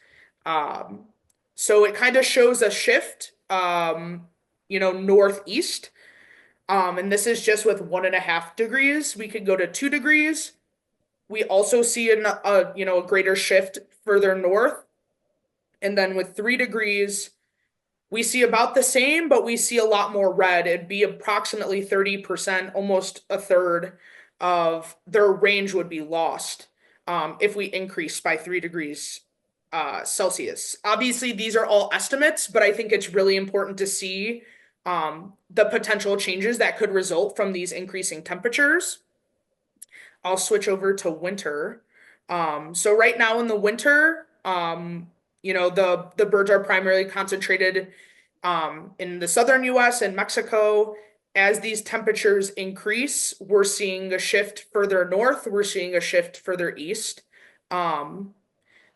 So it kind of shows a shift, northeast. And this is just with 1.5 degrees. We could go to 2 degrees. We also see a greater shift further north. And then with 3 degrees, we see about the same, but we see a lot more red. It'd be approximately 30%, almost a third of their range would be lost if we increase by 3 degrees Celsius. Obviously, these are all estimates, but I think it's really important to see the potential changes that could result from these increasing temperatures. I'll switch over to winter. So right now in the winter, the birds are primarily concentrated in the southern US and Mexico. As these temperatures increase, we're seeing a shift further north, we're seeing a shift further east.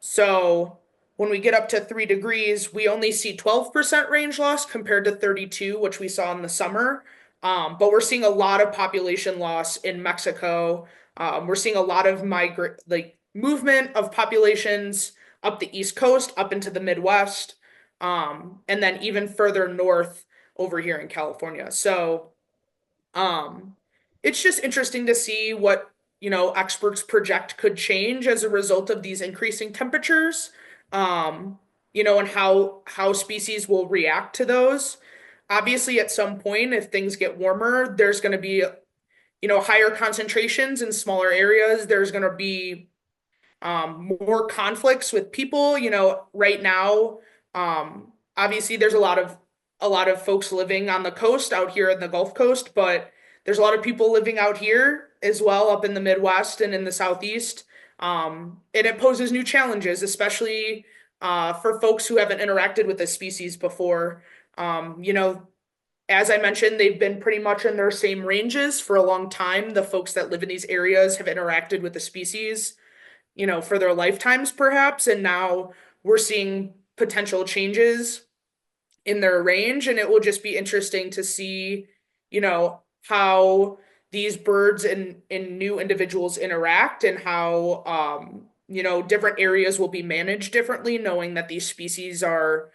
So when we get up to 3 degrees, we only see 12% range loss compared to 32, which we saw in the summer. But we're seeing a lot of population loss in Mexico. We're seeing a lot of movement of populations up the East Coast, up into the Midwest, and then even further north over here in California. So it's just interesting to see what experts project could change as a result of these increasing temperatures, and how species will react to those. Obviously, at some point, if things get warmer, there's going to be higher concentrations in smaller areas. There's going to be more conflicts with people. Right now, obviously there's a lot of folks living on the coast out here in the Gulf Coast, but there's a lot of people living out here as well, up in the Midwest and in the Southeast. And it poses new challenges, especially for folks who haven't interacted with this species before. As I mentioned, they've been pretty much in their same ranges for a long time. The folks that live in these areas have interacted with the species, for their lifetimes perhaps, and now we're seeing potential changes in their range, and it will just be interesting to see, how these birds and new individuals interact, and how different areas will be managed differently, knowing that these species are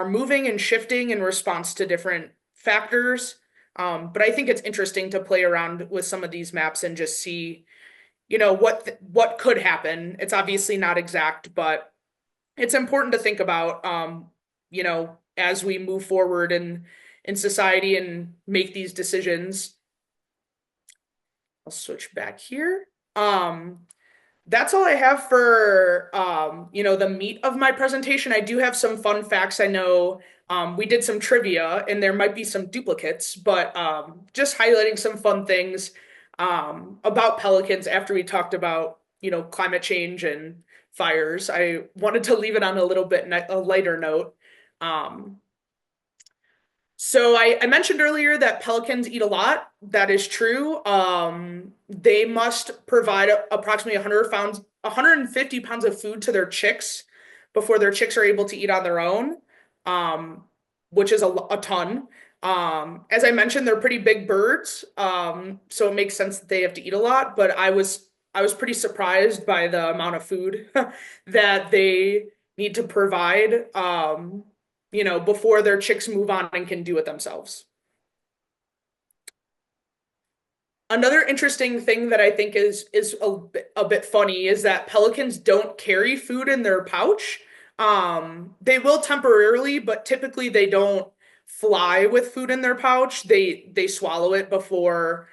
moving and shifting in response to different factors. But I think it's interesting to play around with some of these maps and just see, what could happen. It's obviously not exact, but it's important to think about, as we move forward in society and make these decisions. I'll switch back here. That's all I have for, the meat of my presentation. I do have some fun facts. I know we did some trivia and there might be some duplicates, but just highlighting some fun things about pelicans after we talked about, climate change and fires. I wanted to leave it on a little bit a lighter note. So I mentioned earlier that pelicans eat a lot. That is true. They must provide approximately 150 pounds of food to their chicks before their chicks are able to eat on their own, which is a ton. As I mentioned, they're pretty big birds, so it makes sense that they have to eat a lot. But I was pretty surprised by the amount of food that they need to provide. Before their chicks move on and can do it themselves. Another interesting thing that I think is a bit funny is that pelicans don't carry food in their pouch. They will temporarily, but typically they don't fly with food in their pouch. They swallow it before,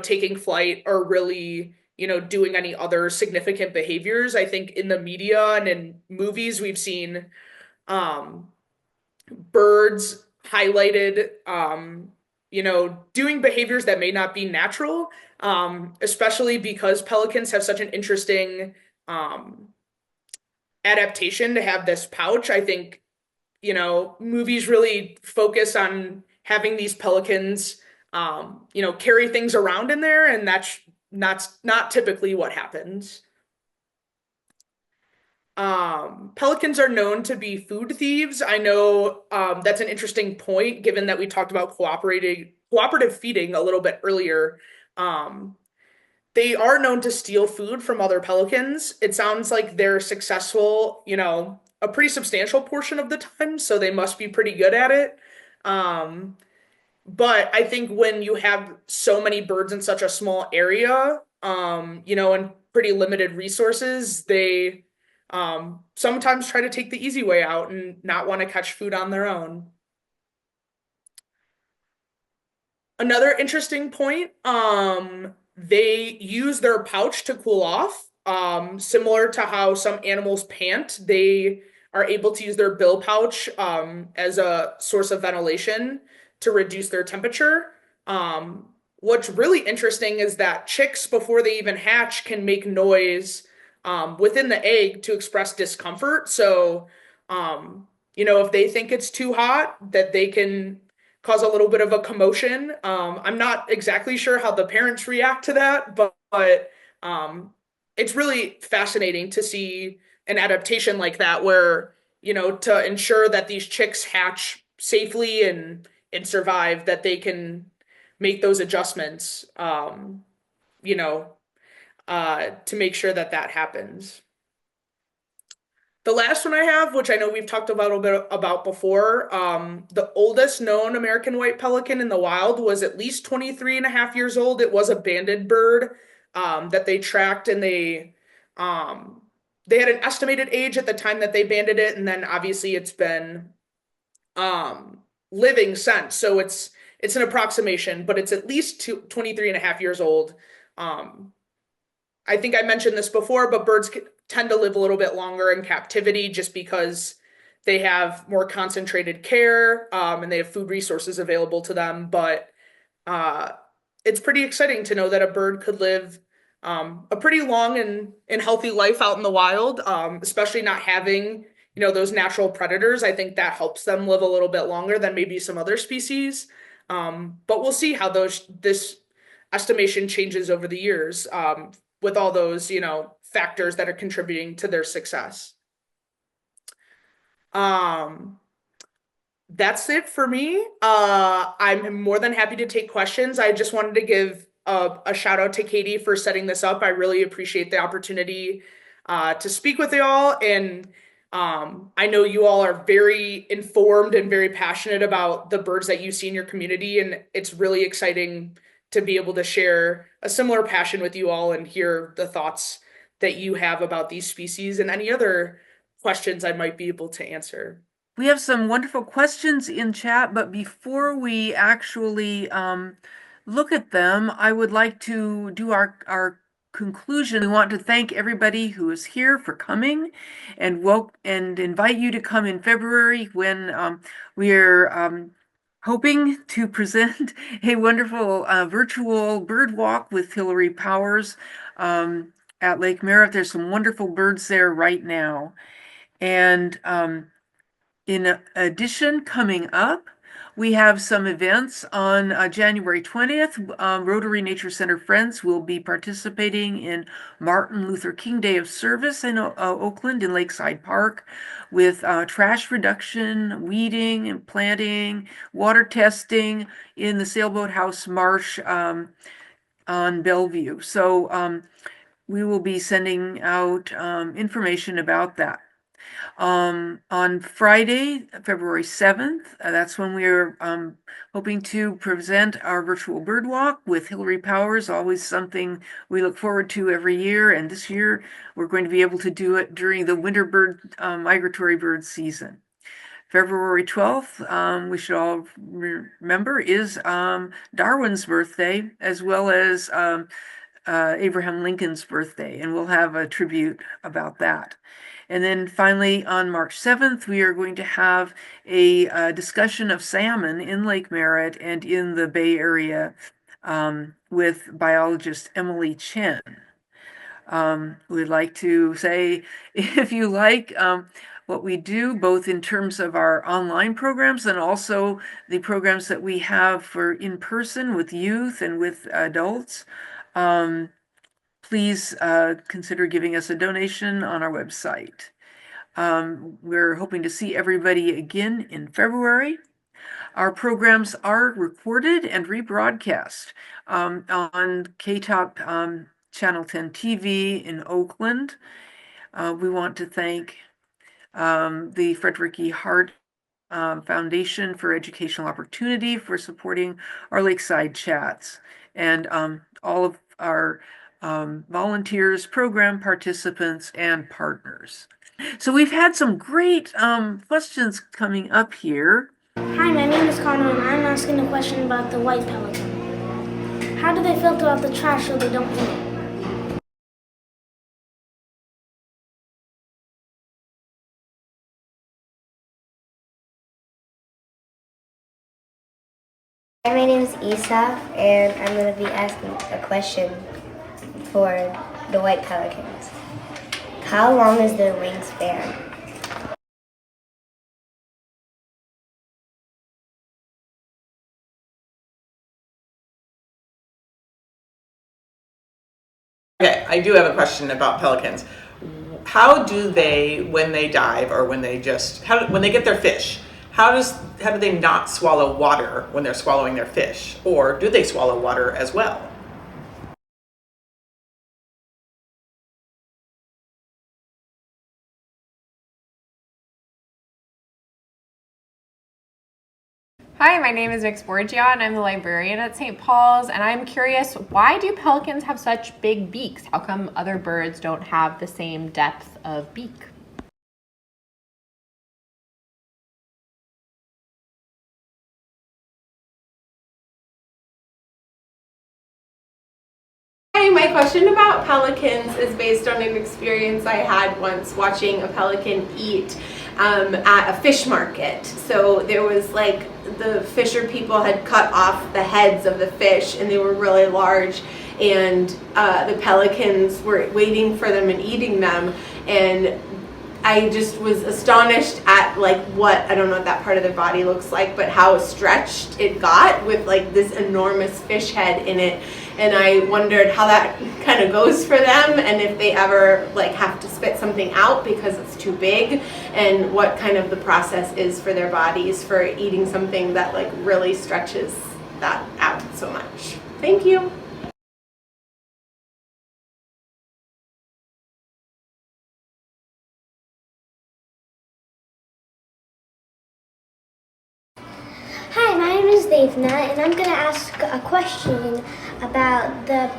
taking flight or really, doing any other significant behaviors. I think in the media and in movies we've seen birds highlighted, doing behaviors that may not be natural, especially because pelicans have such an interesting adaptation to have this pouch. I think, movies really focus on having these pelicans, carry things around in there, and that's not typically what happens. Pelicans are known to be food thieves. I know that's an interesting point, given that we talked about cooperative feeding a little bit earlier. They are known to steal food from other pelicans. It sounds like they're successful, a pretty substantial portion of the time, so they must be pretty good at it. But I think when you have so many birds in such a small area, and pretty limited resources, they sometimes try to take the easy way out and not want to catch food on their own. Another interesting point, they use their pouch to cool off. Similar to how some animals pant, they are able to use their bill pouch as a source of ventilation to reduce their temperature. What's really interesting is that chicks, before they even hatch, can make noise within the egg to express discomfort. So, if they think it's too hot, that they can cause a little bit of a commotion. I'm not exactly sure how the parents react to that, but it's really fascinating to see an adaptation like that where, to ensure that these chicks hatch safely and survive, that they can make those adjustments, to make sure that happens. The last one I have, which I know we've talked about a little bit about before, the oldest known American white pelican in the wild was at least 23 and a half years old. It was a banded bird that they tracked, and they had an estimated age at the time that they banded it, and then obviously it's been living since. So it's an approximation, but it's at least 23 and a half years old. I think I mentioned this before, but birds tend to live a little bit longer in captivity just because they have more concentrated care, and they have food resources available to them. But it's pretty exciting to know that a bird could live a pretty long and healthy life out in the wild, especially not having, those natural predators. I think that helps them live a little bit longer than maybe some other species. But we'll see how this estimation changes over the years, with all those, factors that are contributing to their success. That's it for me. I'm more than happy to take questions. I just wanted to give a shout out to Katie for setting this up. I really appreciate the opportunity to speak with y'all. And I know you all are very informed and very passionate about the birds that you see in your community. And it's really exciting to be able to share a similar passion with you all and hear the thoughts that you have about these species and any other questions I might be able to answer. We have some wonderful questions in chat, but before we actually look at them, I would like to do our conclusion. We want to thank everybody who is here for coming and invite you to come in February when we are hoping to present a wonderful virtual bird walk with Hillary Powers at Lake Merritt. There's some wonderful birds there right now. And in addition, coming up, we have some events on January 20th. Rotary Nature Center Friends will be participating in Martin Luther King Day of Service in Oakland in Lakeside Park with trash reduction, weeding and planting, water testing in the Sailboat House Marsh on Bellevue. So we will be sending out information about that. On Friday, February 7th, that's when we're hoping to present our virtual bird walk with Hillary Powers, always something we look forward to every year. And this year, we're going to be able to do it during the winter migratory bird season. February 12th, we should all remember, is Darwin's birthday, as well as Abraham Lincoln's birthday, and we'll have a tribute about that. And then finally, on March 7th, we are going to have a discussion of salmon in Lake Merritt and in the Bay Area with biologist Emily Chen. We'd like to say, if you like what we do, both in terms of our online programs and also the programs that we have for in-person with youth and with adults, please consider giving us a donation on our website. We're hoping to see everybody again in February. Our programs are recorded and rebroadcast on KTOP Channel 10 TV in Oakland. We want to thank the Frederick E. Hart Foundation for Educational Opportunity for supporting our Lakeside chats, and all of our volunteers, program participants, and partners. So we've had some great questions coming up here. Hi, my name is Connor, and I'm asking a question about the white pelican. How do they filter out the trash so they don't eat it? Hi, my name is Isa, and I'm going to be asking a question for the white pelicans. How long is their wingspan? Okay, I do have a question about pelicans. How do they, when they dive or when they when they get their fish, how do they not swallow water when they're swallowing their fish? Or do they swallow water as well? Hi, my name is Vix Borgia, and I'm the librarian at St. Paul's, and I'm curious, why do pelicans have such big beaks? How come other birds don't have the same depth of beak? Hi, my question about pelicans is based on an experience I had once watching a pelican eat at a fish market. So there was the fisher people had cut off the heads of the fish and they were really large, and the pelicans were waiting for them and eating them, and I just was astonished at like what, I don't know what that part of their body looks like, but how stretched it got with like this enormous fish head in it. And I wondered how that kind of goes for them, and if they ever like have to spit something out because it's too big, and what kind of the process is for their bodies for eating something that like really stretches that out so much. Thank you. Hi, my name is Devna, and I'm going to ask a question about the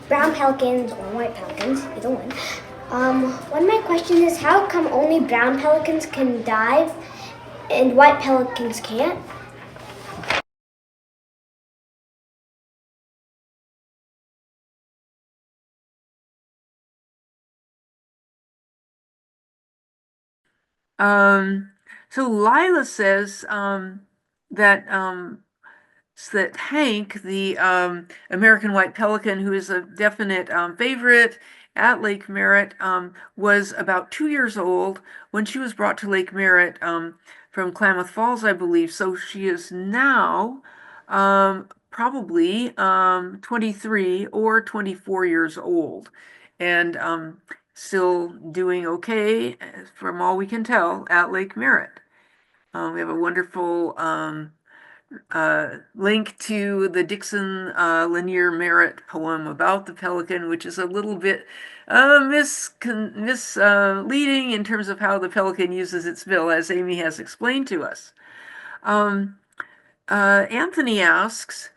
brown pelicans or white pelicans, either one. One of my questions is, how come only brown pelicans can dive and white pelicans can't? So Lila says that that Hank, the American white pelican, who is a definite favorite at Lake Merritt, was about 2 years old when she was brought to Lake Merritt from Klamath Falls, I believe. So she is now probably 23 or 24 years old, and still doing okay, from all we can tell, at Lake Merritt. We have a wonderful link to the Dixon Lanier Merritt poem about the pelican, which is a little bit misleading in terms of how the pelican uses its bill, as Amy has explained to us. Anthony asks,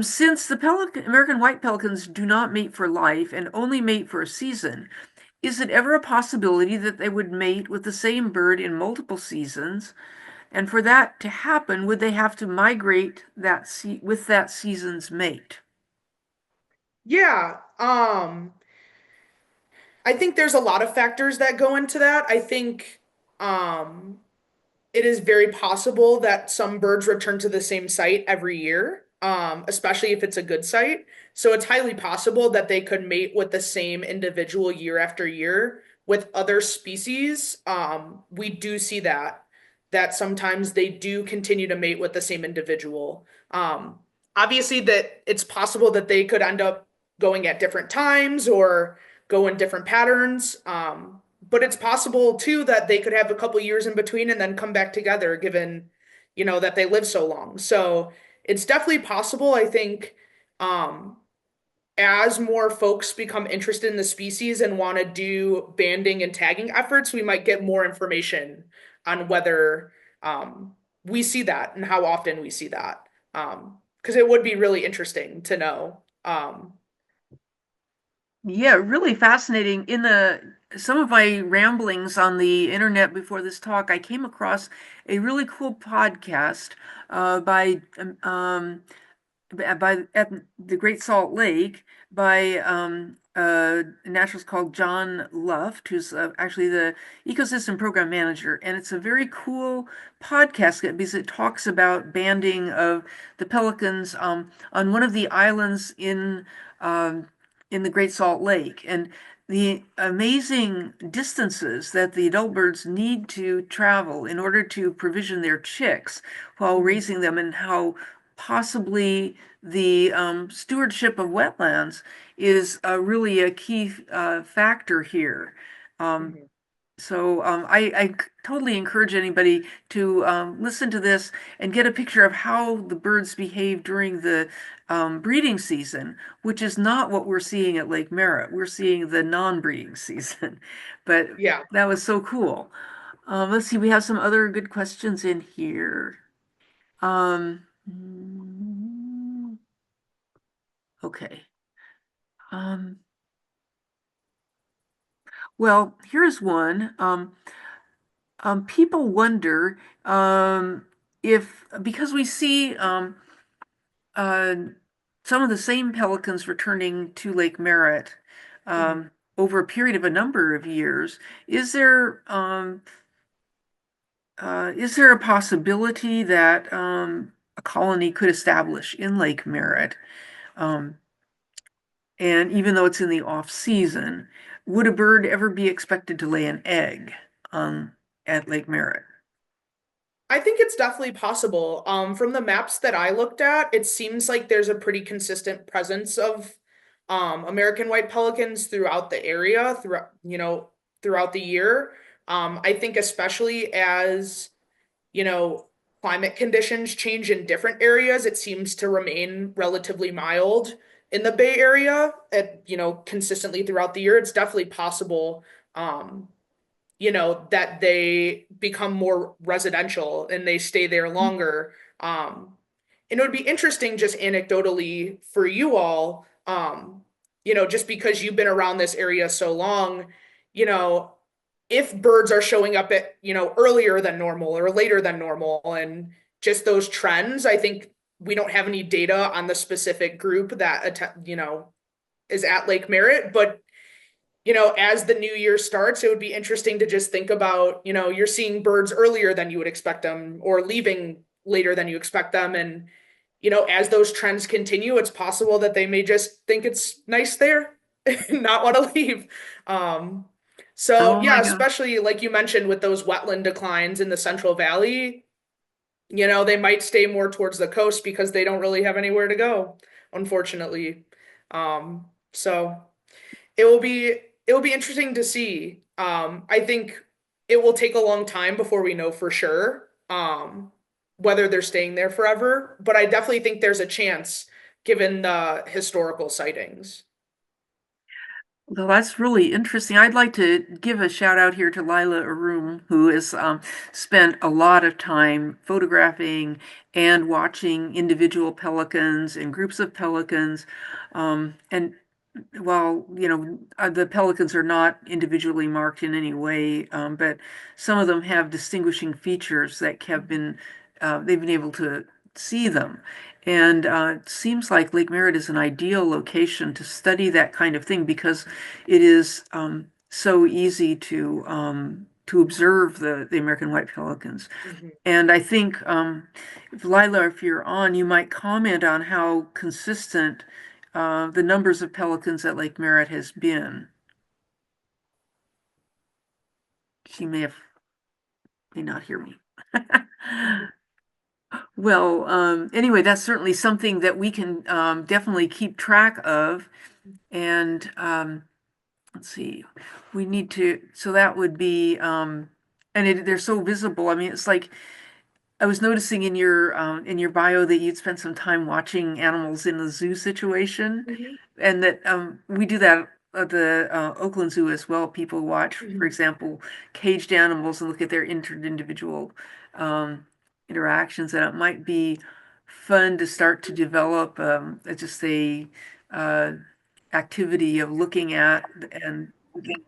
since the American white pelicans do not mate for life and only mate for a season, is it ever a possibility that they would mate with the same bird in multiple seasons? And for that to happen, would they have to migrate with that season's mate? Yeah, I think there's a lot of factors that go into that. I think it is very possible that some birds return to the same site every year, especially if it's a good site. So it's highly possible that they could mate with the same individual year after year. With other species, we do see that sometimes they do continue to mate with the same individual. Obviously, that it's possible that they could end up going at different times or go in different patterns. But it's possible too that they could have a couple years in between and then come back together, given, that they live so long. So it's definitely possible. I think as more folks become interested in the species and want to do banding and tagging efforts, we might get more information on whether we see that and how often we see that. Because it would be really interesting to know. Yeah, really fascinating. In some of my ramblings on the internet before this talk, I came across a really cool podcast by at the Great Salt Lake by a naturalist called John Luft, who's actually the ecosystem program manager. And it's a very cool podcast because it talks about banding of the pelicans on one of the islands in the Great Salt Lake, and the amazing distances that the adult birds need to travel in order to provision their chicks while raising them, and how possibly the stewardship of wetlands is really a key factor here. So I totally encourage anybody to listen to this and get a picture of how the birds behave during the breeding season, which is not what we're seeing at Lake Merritt. We're seeing the non-breeding season. But Yeah. that was so cool. Let's see, we have some other good questions in here. Okay. Well, here's one. People wonder if, because we see some of the same pelicans returning to Lake Merritt over a period of a number of years, is there a possibility that a colony could establish in Lake Merritt? And even though it's in the off season, would a bird ever be expected to lay an egg at Lake Merritt? I think it's definitely possible. From the maps that I looked at, it seems like there's a pretty consistent presence of American white pelicans throughout the area, throughout the year. I think especially as, climate conditions change in different areas, it seems to remain relatively mild in the Bay Area consistently throughout the year. It's definitely possible. That they become more residential and they stay there longer. And it would be interesting just anecdotally for you all, just because you've been around this area so long, if birds are showing up at, earlier than normal or later than normal and just those trends, I think we don't have any data on the specific group that, is at Lake Merritt, but as the new year starts, it would be interesting to just think about, you're seeing birds earlier than you would expect them or leaving later than you expect them. And, as those trends continue, it's possible that they may just think it's nice there and not want to leave. Oh Yeah, my God. especially like you mentioned with those wetland declines in the Central Valley, they might stay more towards the coast because they don't really have anywhere to go, unfortunately. So it will be interesting to see. I think it will take a long time before we know for sure whether they're staying there forever, but I definitely think there's a chance given the historical sightings. Well, that's really interesting. I'd like to give a shout out here to Lila Arum, who has spent a lot of time photographing and watching individual pelicans and groups of pelicans. And while, the pelicans are not individually marked in any way, but some of them have distinguishing features that have been, they've been able to see them. And it seems like Lake Merritt is an ideal location to study that kind of thing because it is so easy to observe the American white pelicans. Mhm. And I think, Lila, if you're on, you might comment on how consistent the numbers of pelicans at Lake Merritt has been. She may not hear me. Well, anyway, that's certainly something that we can definitely keep track of. And let's see, we need to, so that would be, and they're so visible. I mean, it's like, I was noticing in your bio that you'd spent some time watching animals in the zoo situation, and that we do that at the Oakland Zoo as well. People watch, for example, caged animals and look at their individual interactions, and it might be fun to start to develop just a activity of looking at and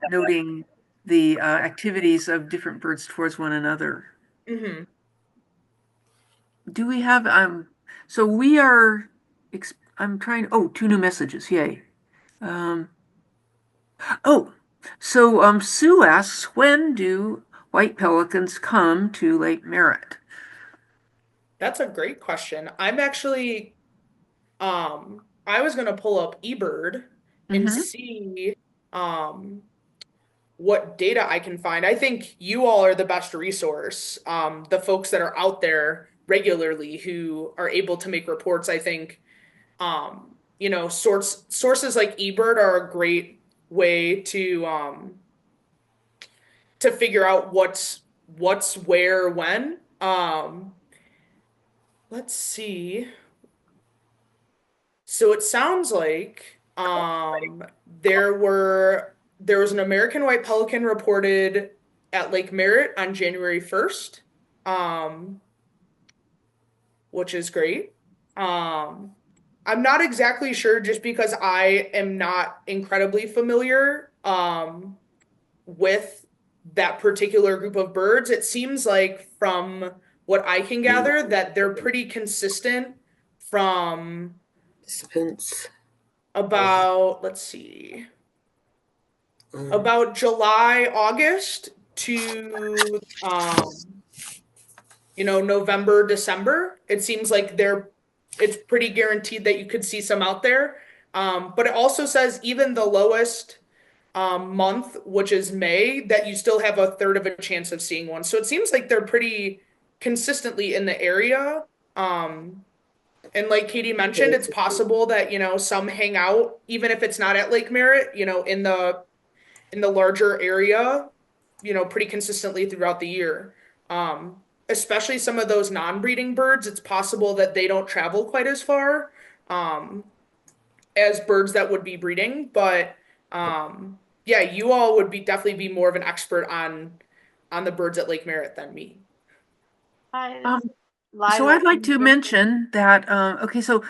noting the activities of different birds towards one another. Mhm. Do we have so we are I'm trying, oh, 2 new messages, yay. So Sue asks, when do white pelicans come to Lake Merritt? That's a great question. I was gonna pull up eBird and Mhm. see what data I can find. I think you all are the best resource. The folks that are out there regularly who are able to make reports, I think, sources like eBird are a great way to figure out what's where when. Let's see. So it sounds like there was an American white pelican reported at Lake Merritt on January 1st, which is great. I'm not exactly sure just because I am not incredibly familiar with that particular group of birds. It seems like from what I can gather that they're pretty consistent from Participants. about, let's see, about July, August to November, December. It seems like it's pretty guaranteed that you could see some out there. But it also says even the lowest month, which is May, that you still have a third of a chance of seeing one. So it seems like they're pretty consistently in the area. And like Katie mentioned, it's possible that, some hang out, even if it's not at Lake Merritt, in the larger area, pretty consistently throughout the year. Especially some of those non-breeding birds, it's possible that they don't travel quite as far as birds that would be breeding. But yeah, you all would definitely be more of an expert on the birds at Lake Merritt than me. Hi, Um, this is So Lila. I'd like to mention that, okay, so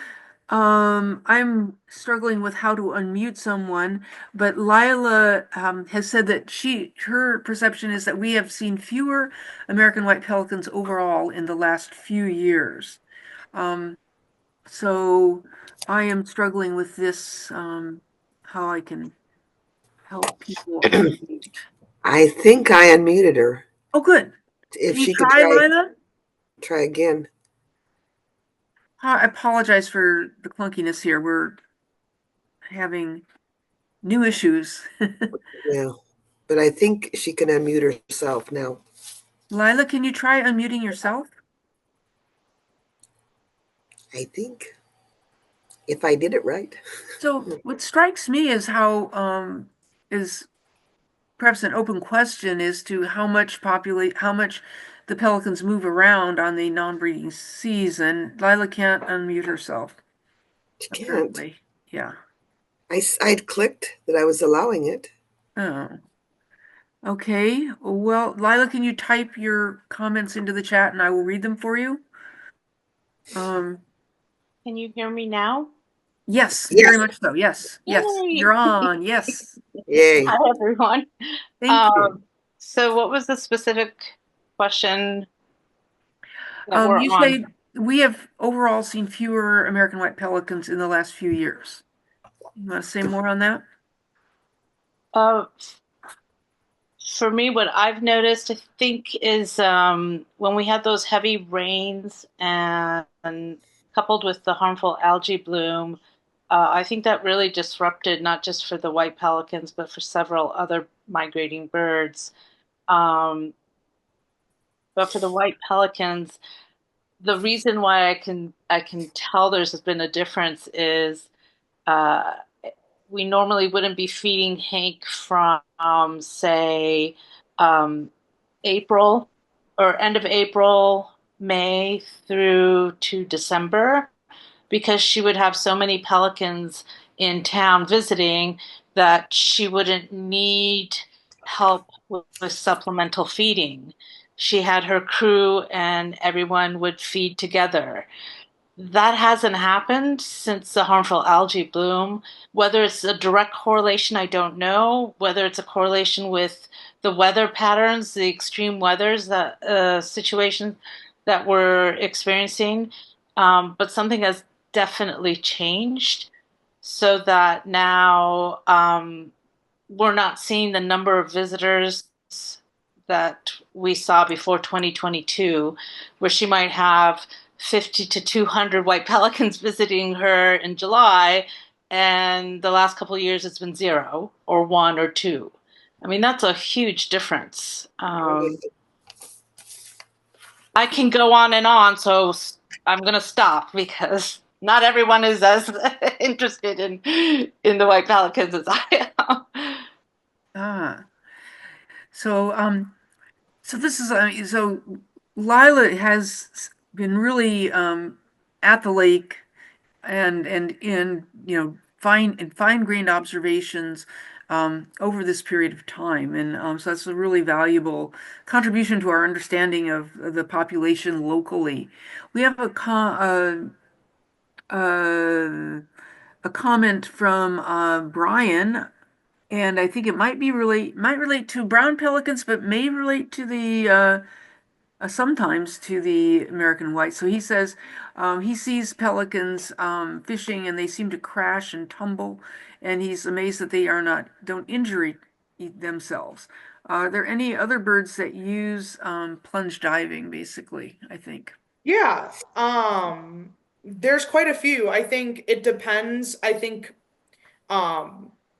I'm struggling with how to unmute someone, but Lila has said that her perception is that we have seen fewer American white pelicans overall in the last few years. So I am struggling with this, how I can help people unmute. I think I unmuted her. Oh, good. If Can you she could try, Lila? try again. I apologize for the clunkiness here. We're having new issues. Yeah, but I think she can unmute herself now. Lila, can you try unmuting yourself? I think if I did it right. So what strikes me is how is perhaps an open question as to how much the pelicans move around on the non-breeding season. Lila can't unmute herself. She can't. Apparently. Yeah. I'd clicked that I was allowing it. Oh. Okay. Well, Lila, can you type your comments into the chat and I will read them for you? Can you hear me now? Yes, very much so. Yes. Yes. Yay. You're on. Yes. Yay. Hi, everyone. Thank you. So what was the specific question that we're You on? say we have overall seen fewer American white pelicans in the last few years. You want to say more on that? For me, what I've noticed, I think, is when we had those heavy rains and coupled with the harmful algae bloom, I think that really disrupted not just for the white pelicans, but for several other migrating birds. But for the white pelicans, the reason why I can tell there's been a difference is we normally wouldn't be feeding Hank from say April or end of April, May through to December, because she would have so many pelicans in town visiting that she wouldn't need help with supplemental feeding. She had her crew and everyone would feed together. That hasn't happened since the harmful algae bloom. Whether it's a direct correlation, I don't know. Whether it's a correlation with the weather patterns, the extreme weathers, that situation that we're experiencing, but something has definitely changed, so that now we're not seeing the number of visitors that we saw before 2022, where she might have 50 to 200 white pelicans visiting her in July, and the last couple of years it's been 0 or 1 or 2. I mean, that's a huge difference. I can go on and on, so I'm going to stop because not everyone is as interested in the white pelicans as I am. So this is so Lila has been really at the lake and in fine-grained observations over this period of time, and so that's a really valuable contribution to our understanding of the population locally. We have a comment from Brian. And I think it might relate to brown pelicans, but may relate to the sometimes to the American white. So he says he sees pelicans fishing and they seem to crash and tumble, and he's amazed that they don't injure themselves. Are there any other birds that use plunge diving, basically, I think? Yeah, there's quite a few. I think it depends. I think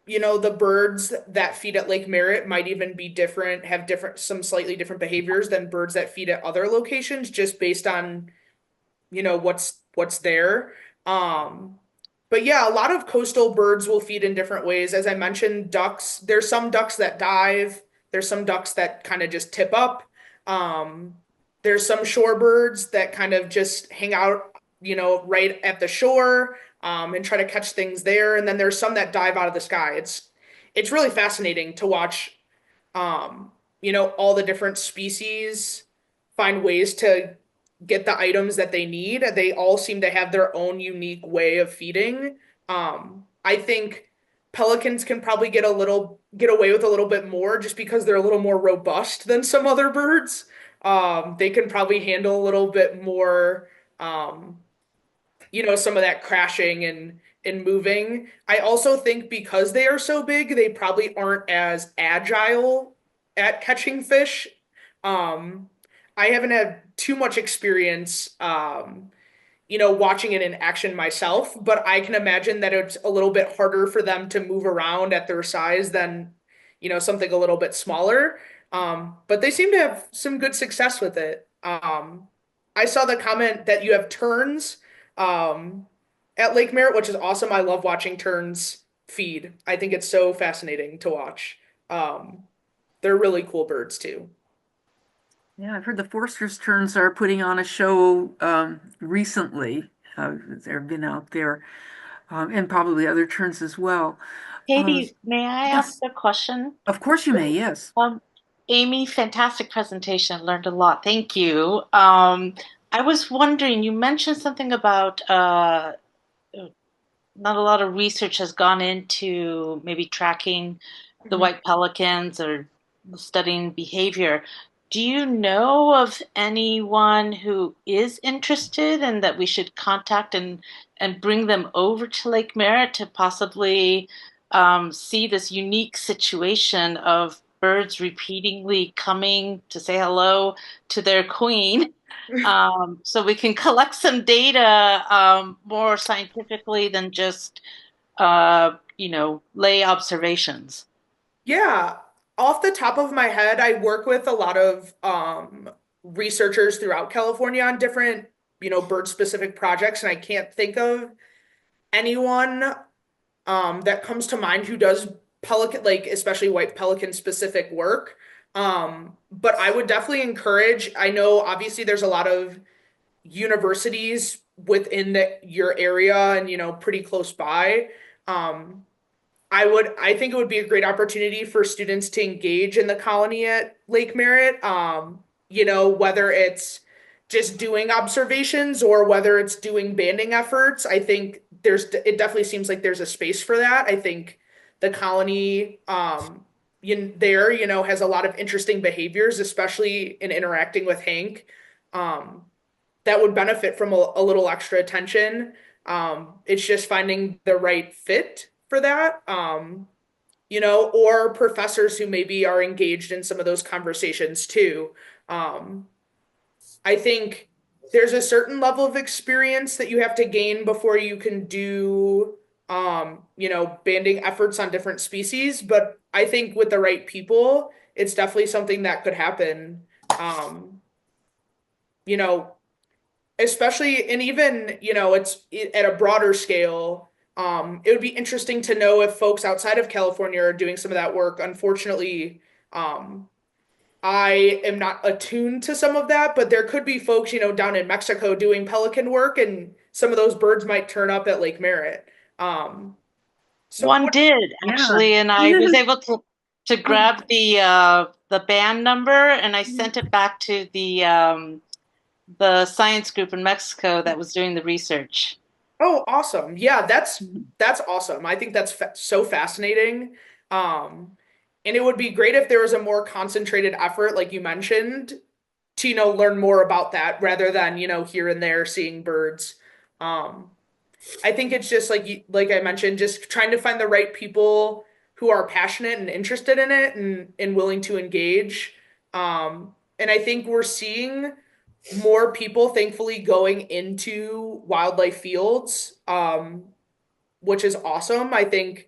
the birds that feed at Lake Merritt might even be different, have some slightly different behaviors than birds that feed at other locations, just based on, what's there. Um, but yeah, a lot of coastal birds will feed in different ways. As I mentioned, ducks, there's some ducks that dive, there's some ducks that kind of just tip up. Um, there's some shorebirds that kind of just hang out, right at the shore, and try to catch things there. And then there's some that dive out of the sky. It's really fascinating to watch, all the different species find ways to get the items that they need. They all seem to have their own unique way of feeding. I think pelicans can probably get away with a little bit more just because they're a little more robust than some other birds. They can probably handle a little bit more, some of that crashing and moving. I also think because they are so big, they probably aren't as agile at catching fish. Um, I haven't had too much experience, watching it in action myself, but I can imagine that it's a little bit harder for them to move around at their size than, something a little bit smaller. But they seem to have some good success with it. I saw the comment that you have terns, at Lake Merritt, which is awesome. I love watching terns feed. I think it's so fascinating to watch. They're really cool birds too. Yeah, I've heard the Forster's terns are putting on a show recently. They've been out there, and probably other terns as well. Katie, may I yes. ask a question? Of course you may, yes. Amy, fantastic presentation. Learned a lot. Thank you. I was wondering, you mentioned something about not a lot of research has gone into maybe tracking the white pelicans or studying behavior. Do you know of anyone who is interested and that we should contact and bring them over to Lake Merritt to possibly see this unique situation of birds repeatedly coming to say hello to their queen? So we can collect some data more scientifically than just, lay observations. Yeah, off the top of my head, I work with a lot of researchers throughout California on different, bird specific projects, and I can't think of anyone that comes to mind who does pelican, like especially white pelican specific work. But I would definitely encourage, I know obviously there's a lot of universities within your area and, pretty close by. I think it would be a great opportunity for students to engage in the colony at Lake Merritt. Whether it's just doing observations or whether it's doing banding efforts. I think it definitely seems like there's a space for that. I think the colony, has a lot of interesting behaviors, especially in interacting with Hank, that would benefit from a little extra attention. It's just finding the right fit for that, or professors who maybe are engaged in some of those conversations too. I think there's a certain level of experience that you have to gain before you can do, banding efforts on different species. But I think with the right people, it's definitely something that could happen. Especially, and even, at a broader scale. It would be interesting to know if folks outside of California are doing some of that work. Unfortunately, I am not attuned to some of that, but there could be folks, down in Mexico doing pelican work, and some of those birds might turn up at Lake Merritt. One did actually, and I was able to grab the band number, and I sent it back to the science group in Mexico that was doing the research. Oh, awesome. Yeah, that's awesome. I think that's so fascinating. And it would be great if there was a more concentrated effort, like you mentioned, to, learn more about that rather than, here and there seeing birds. I think it's just like I mentioned, just trying to find the right people who are passionate and interested in it and willing to engage. And I think we're seeing more people, thankfully, going into wildlife fields, which is awesome. I think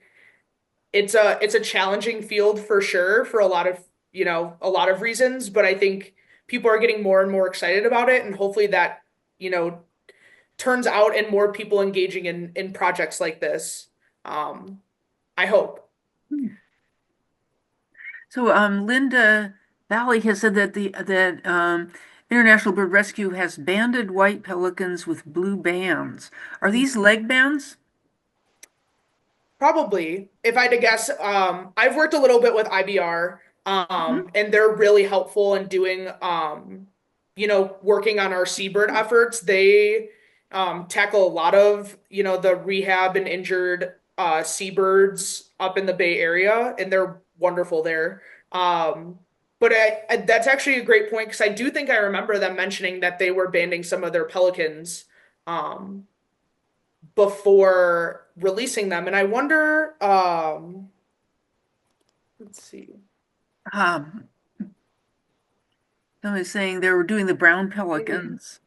it's a challenging field for sure for a lot of, a lot of reasons, but I think people are getting more and more excited about it, and hopefully that, you know, turns out in more people engaging in projects like this. I hope. So, Linda Valley has said that International Bird Rescue has banded white pelicans with blue bands. Are these leg bands? Probably, if I had to guess, I've worked a little bit with IBR, and they're really helpful in doing, working on our seabird efforts. They tackle a lot of, the rehab and injured seabirds up in the Bay Area, and they're wonderful there. But that's actually a great point because I do think I remember them mentioning that they were banding some of their pelicans. Before releasing them. And I wonder, let's see. Um, I was saying they were doing the brown pelicans.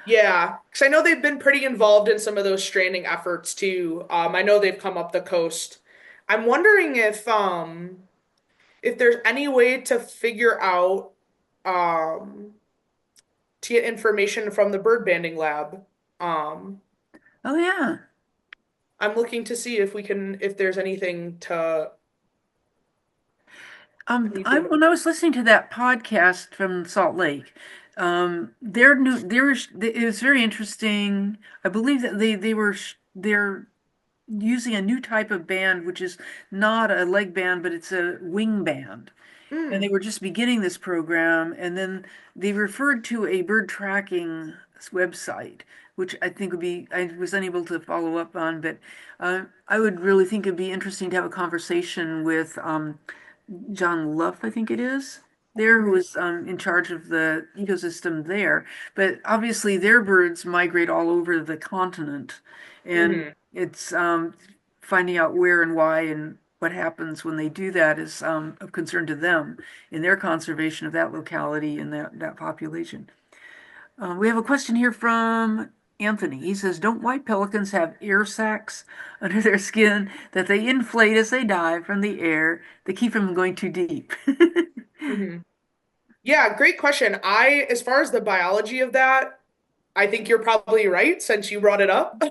Yeah, because I know they've been pretty involved in some of those stranding efforts too. I know they've come up the coast. I'm wondering if there's any way to figure out to get information from the bird banding lab. Oh yeah. I'm looking to see if there's anything to. When I was listening to that podcast from Salt Lake, it was very interesting. I believe that they're using a new type of band, which is not a leg band, but it's a wing band. And they were just beginning this program, and then they referred to a bird tracking website, which I think I was unable to follow up on, but I would really think it'd be interesting to have a conversation with John Luff, I think it is, there, who was in charge of the ecosystem there. But obviously their birds migrate all over the continent, and it's finding out where and why and what happens when they do that is of concern to them in their conservation of that locality and that population. We have a question here from Anthony. He says, don't white pelicans have air sacs under their skin that they inflate as they dive from the air to keep them going too deep? Yeah, great question. As far as the biology of that, I think you're probably right since you brought it up.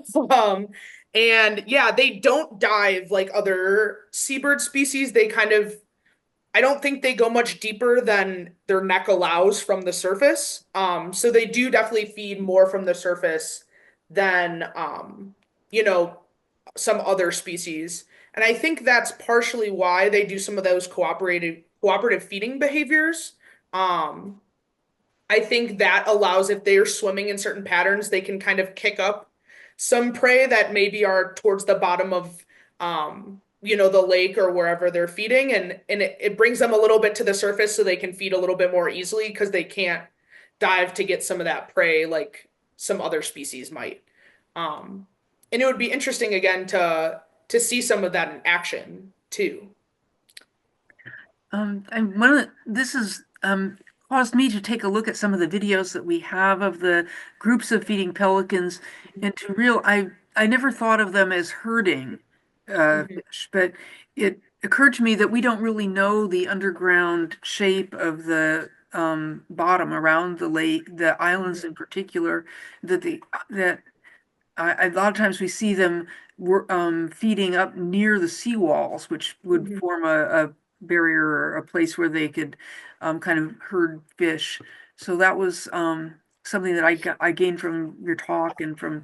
And yeah, they don't dive like other seabird species. I don't think they go much deeper than their neck allows from the surface. So they do definitely feed more from the surface than, some other species. And I think that's partially why they do some of those cooperative feeding behaviors. I think that allows, if they're swimming in certain patterns, they can kind of kick up some prey that maybe are towards the bottom of, the lake or wherever they're feeding. And it brings them a little bit to the surface so they can feed a little bit more easily because they can't dive to get some of that prey like some other species might. And it would be interesting again to see some of that in action too. And this has caused me to take a look at some of the videos that we have of the groups of feeding pelicans, and I never thought of them as herding fish, but it occurred to me that we don't really know the underground shape of the bottom around the lake, the islands in particular, that a lot of times we see them feeding up near the seawalls, which would form a barrier or a place where they could kind of herd fish. So that was something that I gained from your talk and from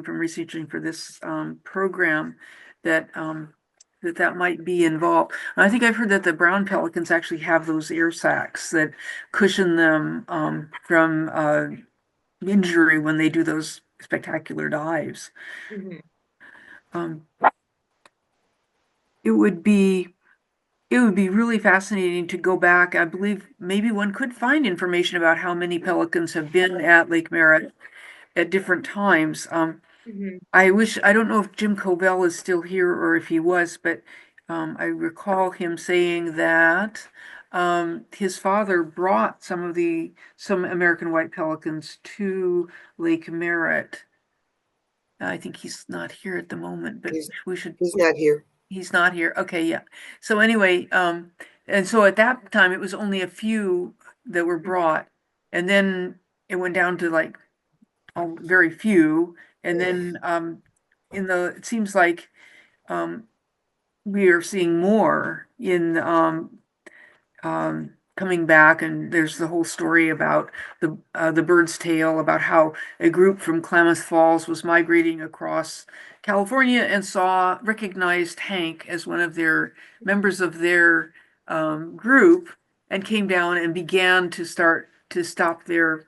researching for this program, that that might be involved. And I think I've heard that the brown pelicans actually have those air sacs that cushion them from injury when they do those spectacular dives. It would be really fascinating to go back. I believe maybe one could find information about how many pelicans have been at Lake Merritt at different times. I don't know if Jim Covell is still here or if he was, but I recall him saying that his father brought some American white pelicans to Lake Merritt I think he's not here at the moment, but we should. He's not here. He's not here. Okay, yeah. So anyway, and so at that time it was only a few that were brought, and then it went down to like very few, and then it seems like we are seeing more in coming back, and there's the whole story about the bird's tail, about how a group from Klamath Falls was migrating across California and recognized Hank as one of their members of their group, and came down and began to stop their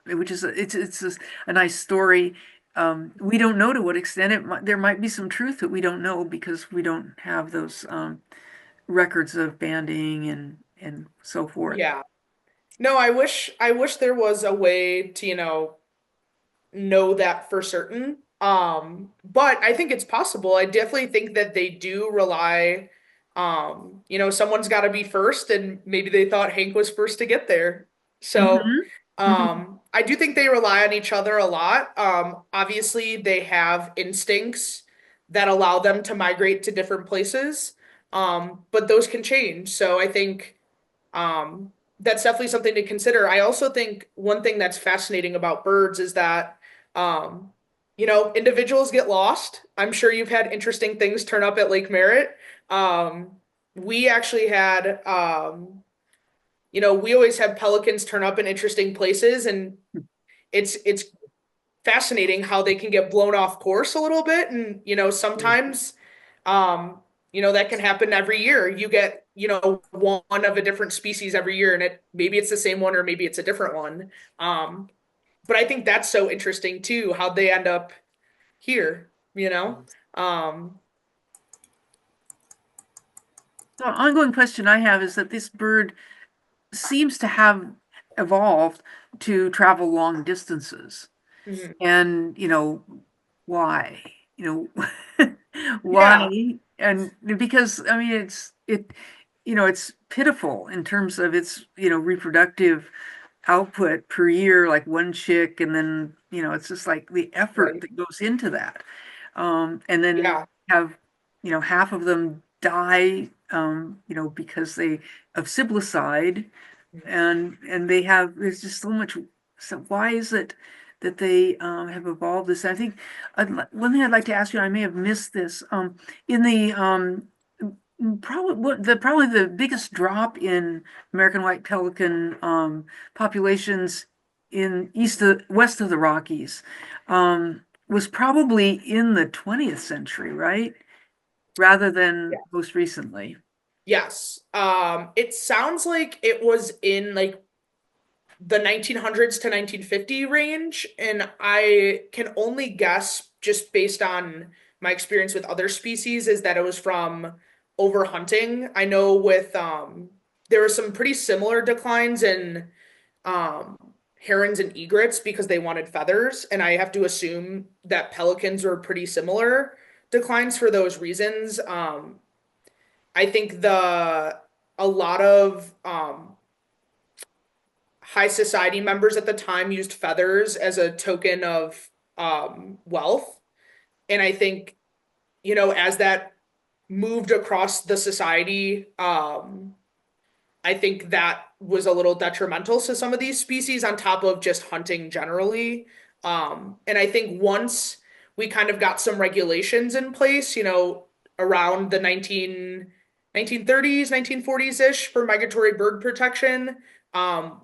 which is it's a nice story. We don't know to what extent there might be some truth that we don't know, because we don't have those records of banding and so forth. Yeah. No, I wish there was a way to, know that for certain. But I think it's possible. I definitely think that they do rely, someone's got to be first, and maybe they thought Hank was first to get there. So, I do think they rely on each other a lot. Obviously they have instincts that allow them to migrate to different places. But those can change. So I think, that's definitely something to consider. I also think one thing that's fascinating about birds is that, individuals get lost. I'm sure you've had interesting things turn up at Lake Merritt. We actually had, we always have pelicans turn up in interesting places, and it's fascinating how they can get blown off course a little bit. And, sometimes, that can happen every year. You get, one of a different species every year, and maybe it's the same one or maybe it's a different one. But I think that's so interesting too, how they end up here, The ongoing question I have is that this bird seems to have evolved to travel long distances. And, why? Why? Yeah. And because, I mean, it's pitiful in terms of its, reproductive output per year, like one chick, and then, it's just like the effort that goes into that. And then have, half of them die, because of siblicide, and there's just so much. So why is it that they have evolved this? I think one thing I'd like to ask you, I may have missed this, in the probably the biggest drop in American white pelican populations west of the Rockies was probably in the 20th century, right? Rather than most recently. Yes. It sounds like it was in like the 1900s to 1950 range, and I can only guess, just based on my experience with other species, is that it was from overhunting. I know with there were some pretty similar declines in herons and egrets because they wanted feathers, and I have to assume that pelicans were pretty similar declines for those reasons. I think a lot of high society members at the time used feathers as a token of wealth. And I think, as that moved across the society, I think that was a little detrimental to some of these species on top of just hunting generally. And I think once we kind of got some regulations in place, around the 1930s, 1940s-ish for migratory bird protection,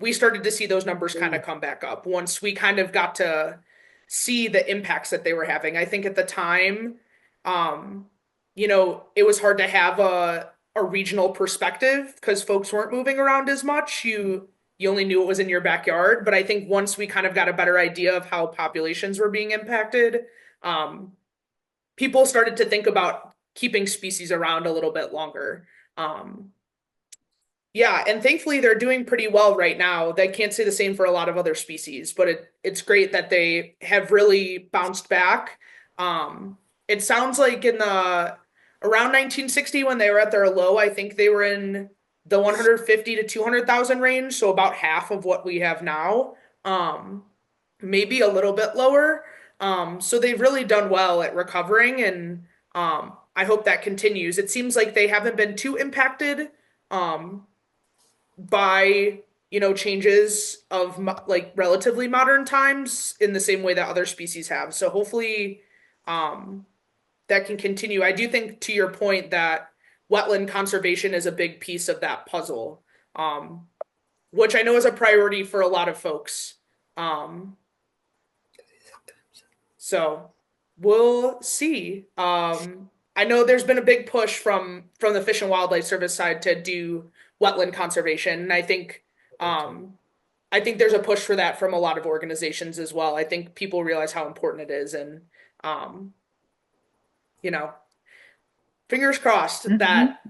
we started to see those numbers kind of come back up once we kind of got to see the impacts that they were having. I think at the time, it was hard to have a regional perspective because folks weren't moving around as much. You only knew it was in your backyard. But I think once we kind of got a better idea of how populations were being impacted, people started to think about keeping species around a little bit longer. Yeah, and thankfully they're doing pretty well right now. They can't say the same for a lot of other species, but it's great that they have really bounced back. It sounds like around 1960 when they were at their low, I think they were in the 150 to 200,000 range, so about half of what we have now. maybe a little bit lower. So they've really done well at recovering, and I hope that continues. It seems like they haven't been too impacted um, by changes of like relatively modern times in the same way that other species have. So hopefully um, that can continue. I do think, to your point, that wetland conservation is a big piece of that puzzle, which I know is a priority for a lot of folks. So we'll see. I know there's been a big push from the Fish and Wildlife Service side to do wetland conservation, and I think there's a push for that from a lot of organizations as well. I think people realize how important it is, and um, you know, fingers crossed that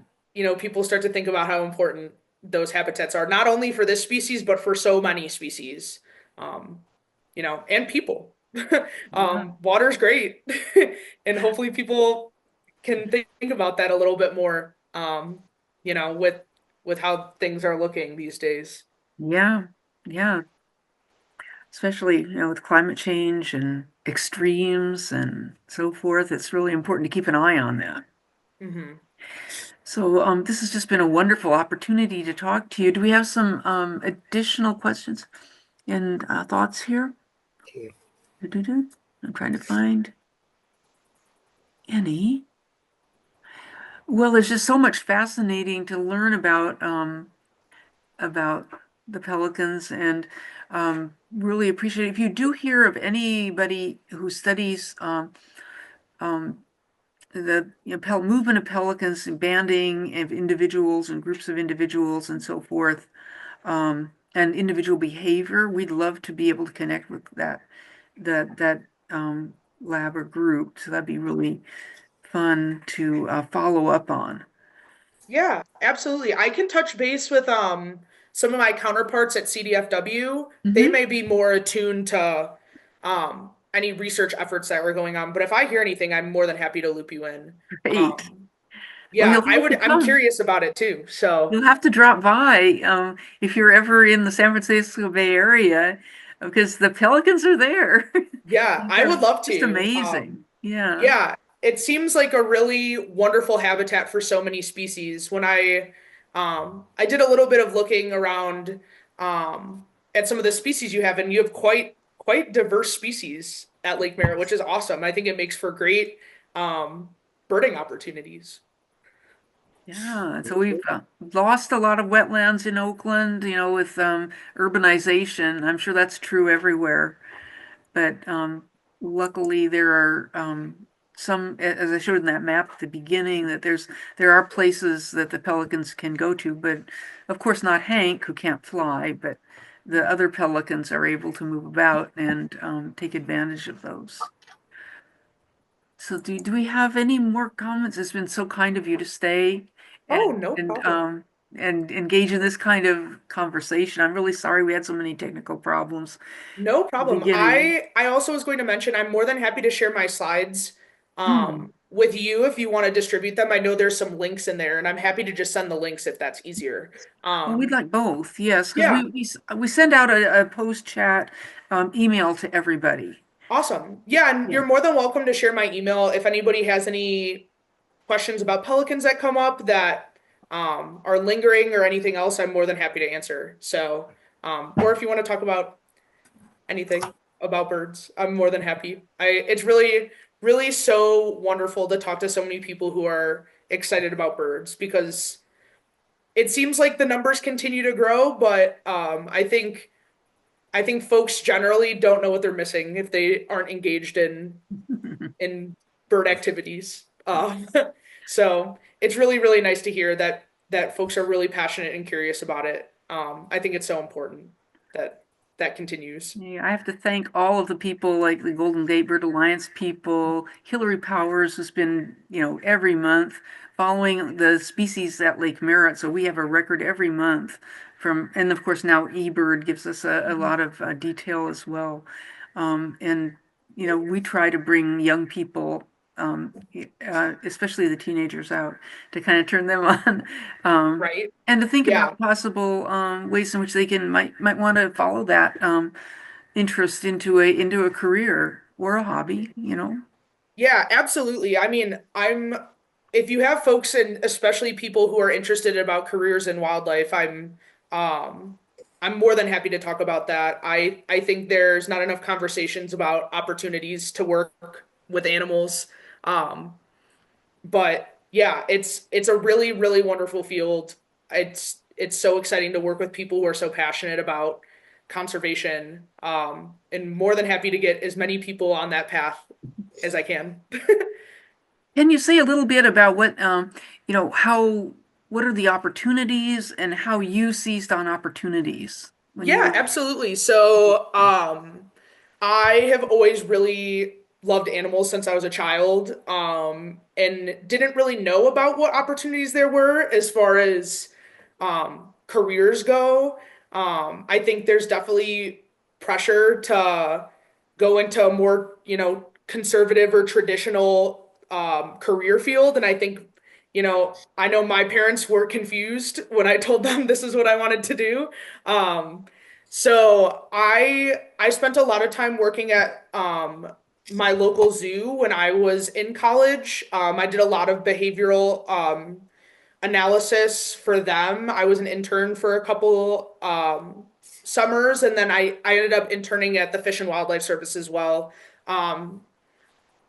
people start to think about how important those habitats are, not only for this species but for so many species, um, and people. Water's great, and hopefully people can think about that a little bit more. With how things are looking these days. Yeah, yeah. Especially, with climate change and extremes and so forth, it's really important to keep an eye on that. Mm-hmm. So this has just been a wonderful opportunity to talk to you. Do we have some additional questions and thoughts here? I'm trying to find any. Well, there's just so much fascinating to learn about the pelicans, and really appreciate it. If you do hear of anybody who studies the movement of pelicans and banding of individuals and groups of individuals and so forth, and individual behavior, we'd love to be able to connect with that lab or group. So that'd be really fun to follow up on. Yeah, absolutely. I can touch base with some of my counterparts at CDFW. They may be more attuned to any research efforts that were going on, but if I hear anything, I'm more than happy to loop you in. Great. Yeah, Well, I'm curious about it too. So you'll have to drop by if you're ever in the San Francisco Bay Area, because the pelicans are there. Yeah, I would love to. Just amazing. Yeah. Yeah, it seems like a really wonderful habitat for so many species. When I did a little bit of looking around at some of the species you have, and you have quite diverse species at Lake Merritt, which is awesome. I think it makes for great birding opportunities. Yeah, so we've lost a lot of wetlands in Oakland, with urbanization. I'm sure that's true everywhere. But luckily there are some, as I showed in that map at the beginning, that there are places that the pelicans can go to, but of course not Hank, who can't fly, but the other pelicans are able to move about and take advantage of those. So do we have any more comments? It's been so kind of you to stay No problem. And engage in this kind of conversation. I'm really sorry we had so many technical problems. No problem. I also was going to mention I'm more than happy to share my slides with you if you want to distribute them. I know there's some links in there, and I'm happy to just send the links if that's easier. Well, we'd like both, yes, because we send out a post chat email to everybody. Awesome. Yeah, and you're more than welcome to share my email if anybody has any questions about pelicans that come up that are lingering or anything else. I'm more than happy to answer. So, or if you want to talk about anything about birds, I'm more than happy. It's really, really so wonderful to talk to so many people who are excited about birds, because it seems like the numbers continue to grow, but I think folks generally don't know what they're missing if they aren't engaged in bird activities. So it's really, really nice to hear that folks are really passionate and curious about it. I think it's so important that continues. Yeah, I have to thank all of the people, like the Golden Gate Bird Alliance people. Hillary Powers has been, every month following the species at Lake Merritt. So we have a record every month and of course now eBird gives us a lot of detail as well. And, we try to bring young people, especially the teenagers, out to kind of turn them on, right? And to think about possible ways in which they might want to follow that interest into a career or a hobby, you know? Yeah, absolutely. I mean, if you have folks and especially people who are interested about careers in wildlife, um I'm more than happy to talk about that. I think there's not enough conversations about opportunities to work with animals. Um but yeah, it's a really, really wonderful field. It's so exciting to work with people who are so passionate about conservation. And more than happy to get as many people on that path as I can. Can you say a little bit about what are the opportunities and how you seized on opportunities when you Yeah, were? absolutely. So, I have always really loved animals since I was a child, and didn't really know about what opportunities there were as far as careers go. I think there's definitely pressure to go into a more, conservative or traditional career field, and I think, I know my parents were confused when I told them this is what I wanted to do. Um, so I spent a lot of time working at my local zoo when I was in college. I did a lot of behavioral analysis for them. I was an intern for a couple summers, and then I ended up interning at the Fish and Wildlife Service as well. Um,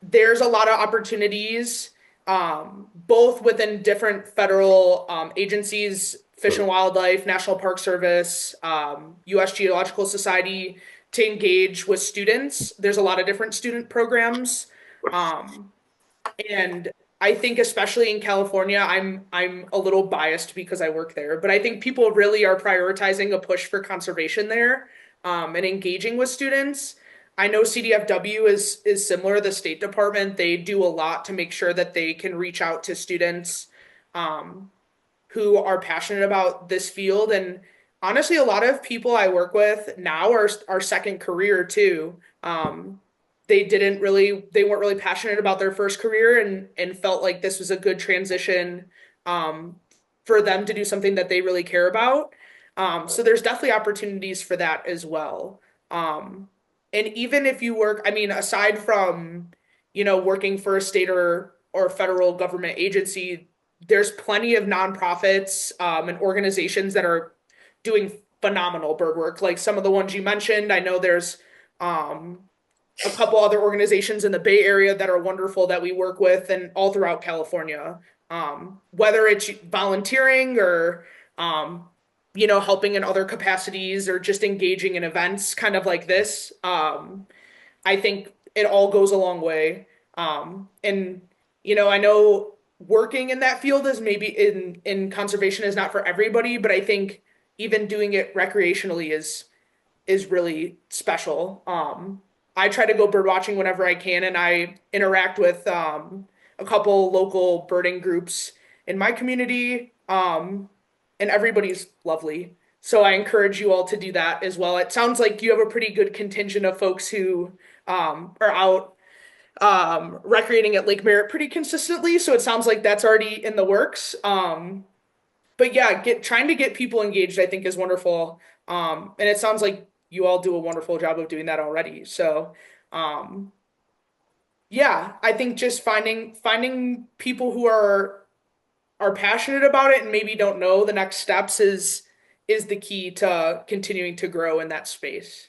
there's a lot of opportunities, both within different federal agencies, Fish and Wildlife, National Park Service, U.S. Geological Society, to engage with students. There's a lot of different student programs. Um, and I think especially in California, I'm a little biased because I work there, but I think people really are prioritizing a push for conservation there, and engaging with students. I know CDFW is similar. The State Department, they do a lot to make sure that they can reach out to students um, who are passionate about this field. And honestly, a lot of people I work with now are second career too. They weren't really passionate about their first career, and felt like this was a good transition um, for them to do something that they really care about. So there's definitely opportunities for that as well. Um, and even if you work, I mean, aside from, working for a state or federal government agency, there's plenty of nonprofits and organizations that are doing phenomenal bird work. Like some of the ones you mentioned, I know there's um, a couple other organizations in the Bay Area that are wonderful that we work with, and all throughout California. Whether it's volunteering or helping in other capacities or just engaging in events kind of like this. I think it all goes a long way. And I know working in that field is maybe in conservation is not for everybody, but I think even doing it recreationally is really special. I try to go bird watching whenever I can, and I interact with a couple local birding groups in my community, and everybody's lovely. So I encourage you all to do that as well. It sounds like you have a pretty good contingent of folks who are out recreating at Lake Merritt pretty consistently. So it sounds like that's already in the works. But yeah, trying to get people engaged, I think, is wonderful. And it sounds like you all do a wonderful job of doing that already. So, um, yeah, I think just finding people who are passionate about it and maybe don't know the next steps is the key to continuing to grow in that space.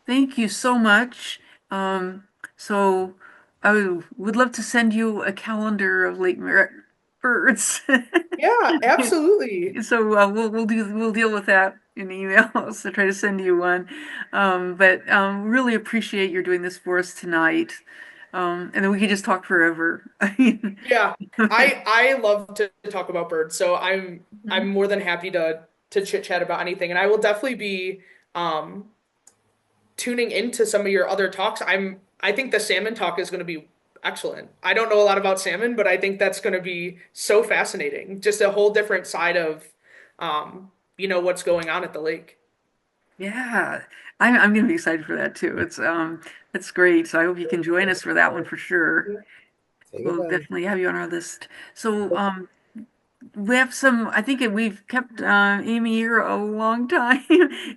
Thank you so much. So I would love to send you a calendar of Lake Merritt birds. Yeah, absolutely. So we'll deal with that in emails to try to send you one. But really appreciate your doing this for us tonight. And then we could just talk forever. Yeah, I love to talk about birds, so I'm more than happy to chit chat about anything, and I will definitely be um tuning into some of your other talks. I think the salmon talk is going to be excellent. I don't know a lot about salmon, but I think that's going to be so fascinating. Just a whole different side of what's going on at the lake. Yeah, I'm gonna be excited for that too. It's great. So I hope you can join us for that one for sure. We'll definitely have you on our list. So we have some, I think we've kept Amy here a long time,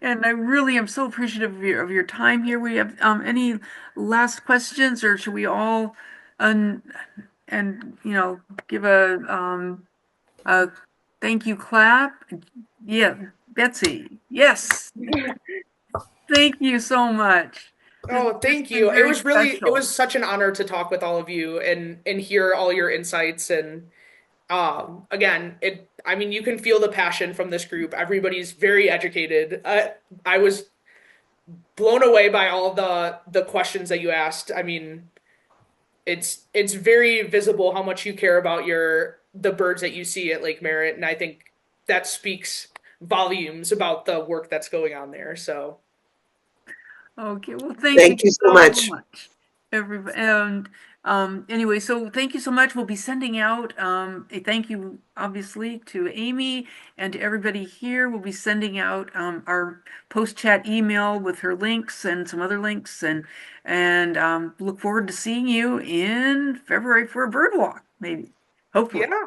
and I really am so appreciative of your time here. We have any last questions, or should we all and give a thank you clap? Yeah, Betsy. Yes. Thank you so much. Oh, This has thank been you. It very was really, it special. was such an honor to talk with all of you and hear all your insights. And again, I mean, you can feel the passion from this group. Everybody's very educated. I was blown away by all the questions that you asked. I mean, it's very visible how much you care about the birds that you see at Lake Merritt, and I think that speaks volumes about the work that's going on there. So Okay, well, thank you Thank you so so much. much, everybody. And anyway, so thank you so much. We'll be sending out a thank you, obviously, to Amy and to everybody here. We'll be sending out our post chat email with her links and some other links, and look forward to seeing you in February for a bird walk, maybe, hopefully. yeah.